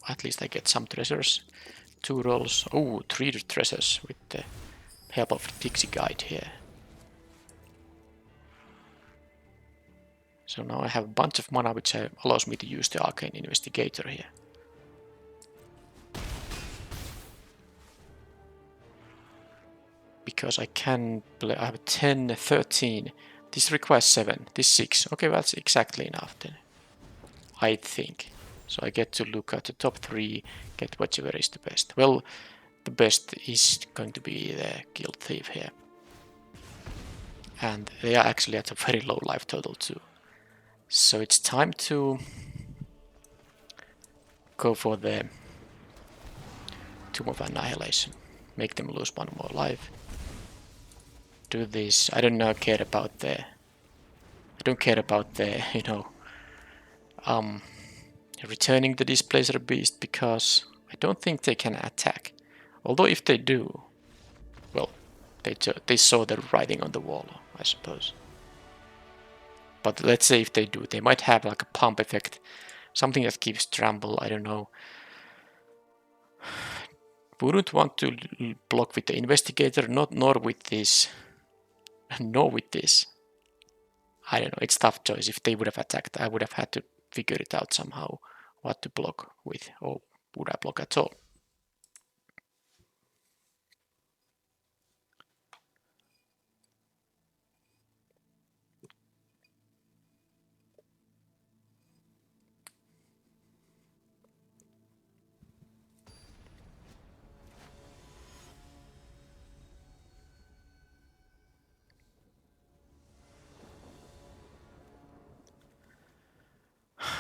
at least I get some treasures. 2 rolls. Oh, 3 treasures with the help of the pixie guide here. So now I have a bunch of mana, which allows me to use the Arcane Investigator here. Because I can play... I have 10, 13. This requires 7. This 6. Okay, well, that's exactly enough then. I think. So I get to look at the top 3, get whichever is the best. Well, the best is going to be the Guild Thief here. And they are actually at a very low life total too. So it's time to go for the Tomb of Annihilation. Make them lose 1 more life. Do this. I don't know, care about the... I don't care about the, you know, returning the Displacer Beast, because I don't think they can attack. Although if they do, well, they saw the writing on the wall. I suppose. But let's say if they do, they might have like a pump effect, something that gives trample, I don't know. Wouldn't want to block with the investigator, nor with this. Nor with this. I don't know, it's tough choice. If they would have attacked, I would have had to figure it out somehow what to block with, or would I block at all?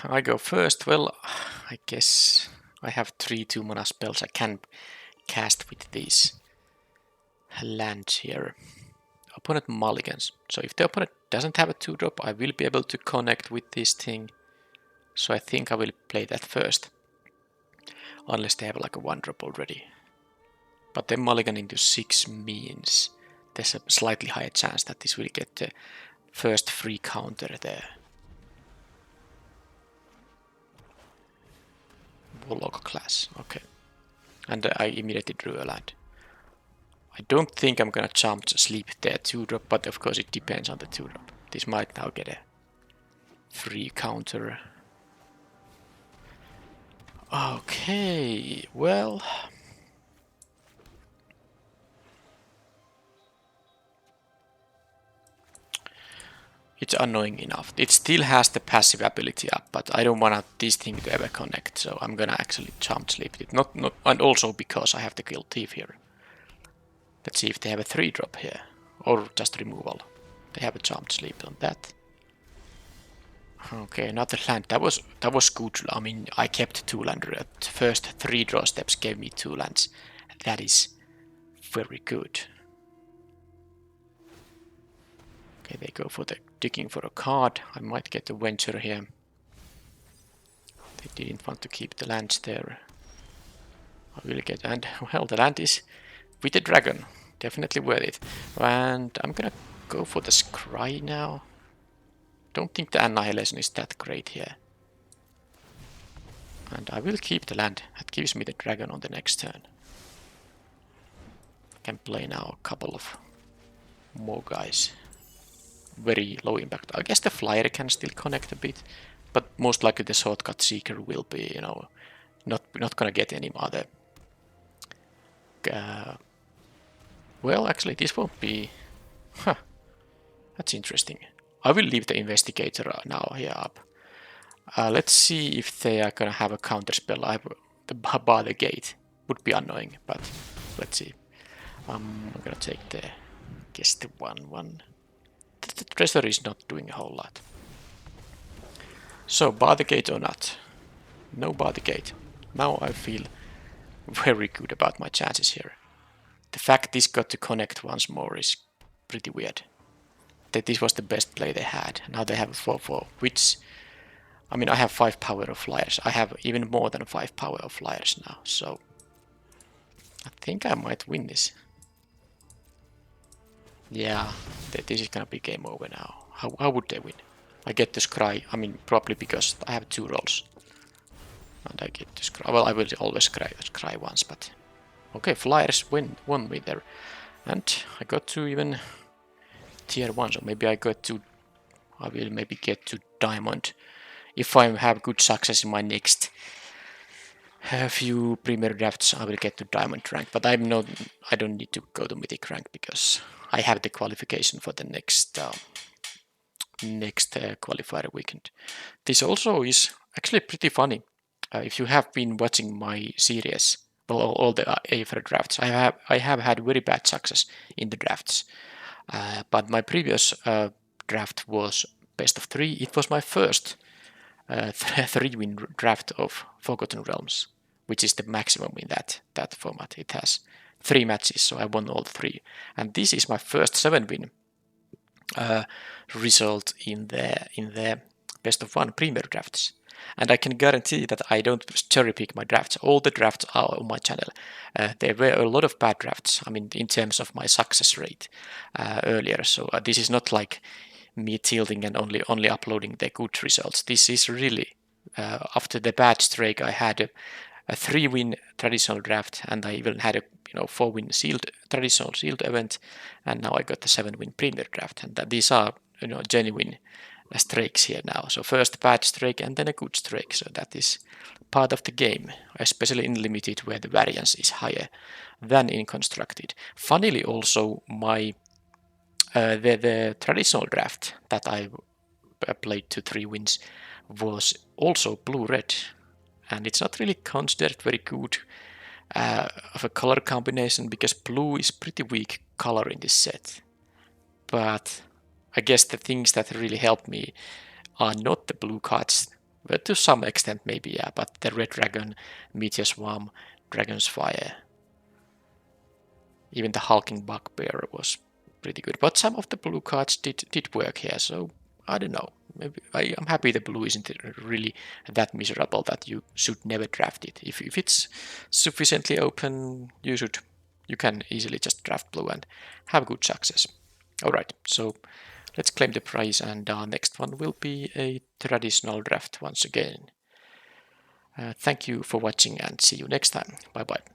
I go first. Well, I guess I have 3 2-mana spells I can cast with these lands here. Opponent mulligans. So if the opponent doesn't have a 2-drop, I will be able to connect with this thing. So I think I will play that first. Unless they have like a 1-drop already. But then mulligan into 6 means there's a slightly higher chance that this will get the first free counter there. Warlock class, okay. And I immediately drew a land. I don't think I'm gonna jump to sleep there 2-drop, but of course it depends on the 2-drop. This might now get a free counter. Okay, well... It's annoying enough. It still has the passive ability up, but I don't want this thing to ever connect, so I'm gonna actually jump sleep it. Not, and also because I have the Guild Thief here. Let's see if they have a 3-drop here, or just removal. They have a jump sleep on that. Okay, another land. That was good. I mean, I kept 2 land. At first 3 draw steps gave me 2 lands. That is very good. Okay, they go for the digging for a card. I might get a venture here. They didn't want to keep the lands there. I will get, and well, the land is with the dragon. Definitely worth it. And I'm gonna go for the scry now. Don't think the annihilation is that great here. And I will keep the land. That gives me the dragon on the next turn. I can play now a couple of more guys. Very low impact. I guess the flyer can still connect a bit, but most likely the shortcut seeker will be, you know, not gonna get any other. Well, actually, this won't be. Huh. That's interesting. I will leave the investigator now here up. Let's see if they are gonna have a counter spell. I have the bar the gate. Would be annoying, but let's see. I'm gonna take the guess the 1/1. The treasury is not doing a whole lot. So bar the gate or not? No bar the gate. Now I feel very good about my chances here. The fact this got to connect once more is pretty weird. That this was the best play they had. Now they have a 4/4, which, I mean, I have 5 power of flyers. I have even more than 5 power of flyers now, so I think I might win this. Yeah, this is gonna be game over now. How would they win? I get to scry, I mean, probably because I have 2 rolls. And I get to scry. Well, I will always scry once, but okay, flyers won me there. And I got to even tier 1, so maybe I will maybe get to diamond if I have good success in my next few premier drafts. I will get to diamond rank, but I don't need to go to mythic rank because I have the qualification for the next qualifier weekend. This also is actually pretty funny. If you have been watching my series, well, all the AFR drafts, I have had very bad success in the drafts. But my previous draft was best of 3. It was my first 3-win draft of Forgotten Realms, which is the maximum in that format. It has 3 matches, so I won all 3. And this is my first 7-win result in the best of one premier drafts. And I can guarantee that I don't cherry pick my drafts. All the drafts are on my channel. There were a lot of bad drafts, I mean, in terms of my success rate earlier. So this is not like me tilting and only uploading the good results. This is really, after the bad streak, I had a 3-win traditional draft, and I even had a 4-win sealed traditional sealed event, and now I got a 7-win premier draft, and these are genuine streaks here now. So first bad streak and then a good streak. So that is part of the game, especially in limited where the variance is higher than in constructed. Funnily, also my the traditional draft that I played to 3 wins was also blue-red, and it's not really considered very good of a color combination because blue is pretty weak color in this set. But I guess the things that really helped me are not the blue cards, but to some extent maybe, yeah, but the red dragon, meteor swarm, dragon's fire, even the hulking bugbear was pretty good. But some of the blue cards did work here, so I don't know. Maybe I'm happy the blue isn't really that miserable that you should never draft it. If it's sufficiently open, you can easily just draft blue and have good success. Alright, so let's claim the prize, and our next one will be a traditional draft once again. Thank you for watching and see you next time. Bye bye.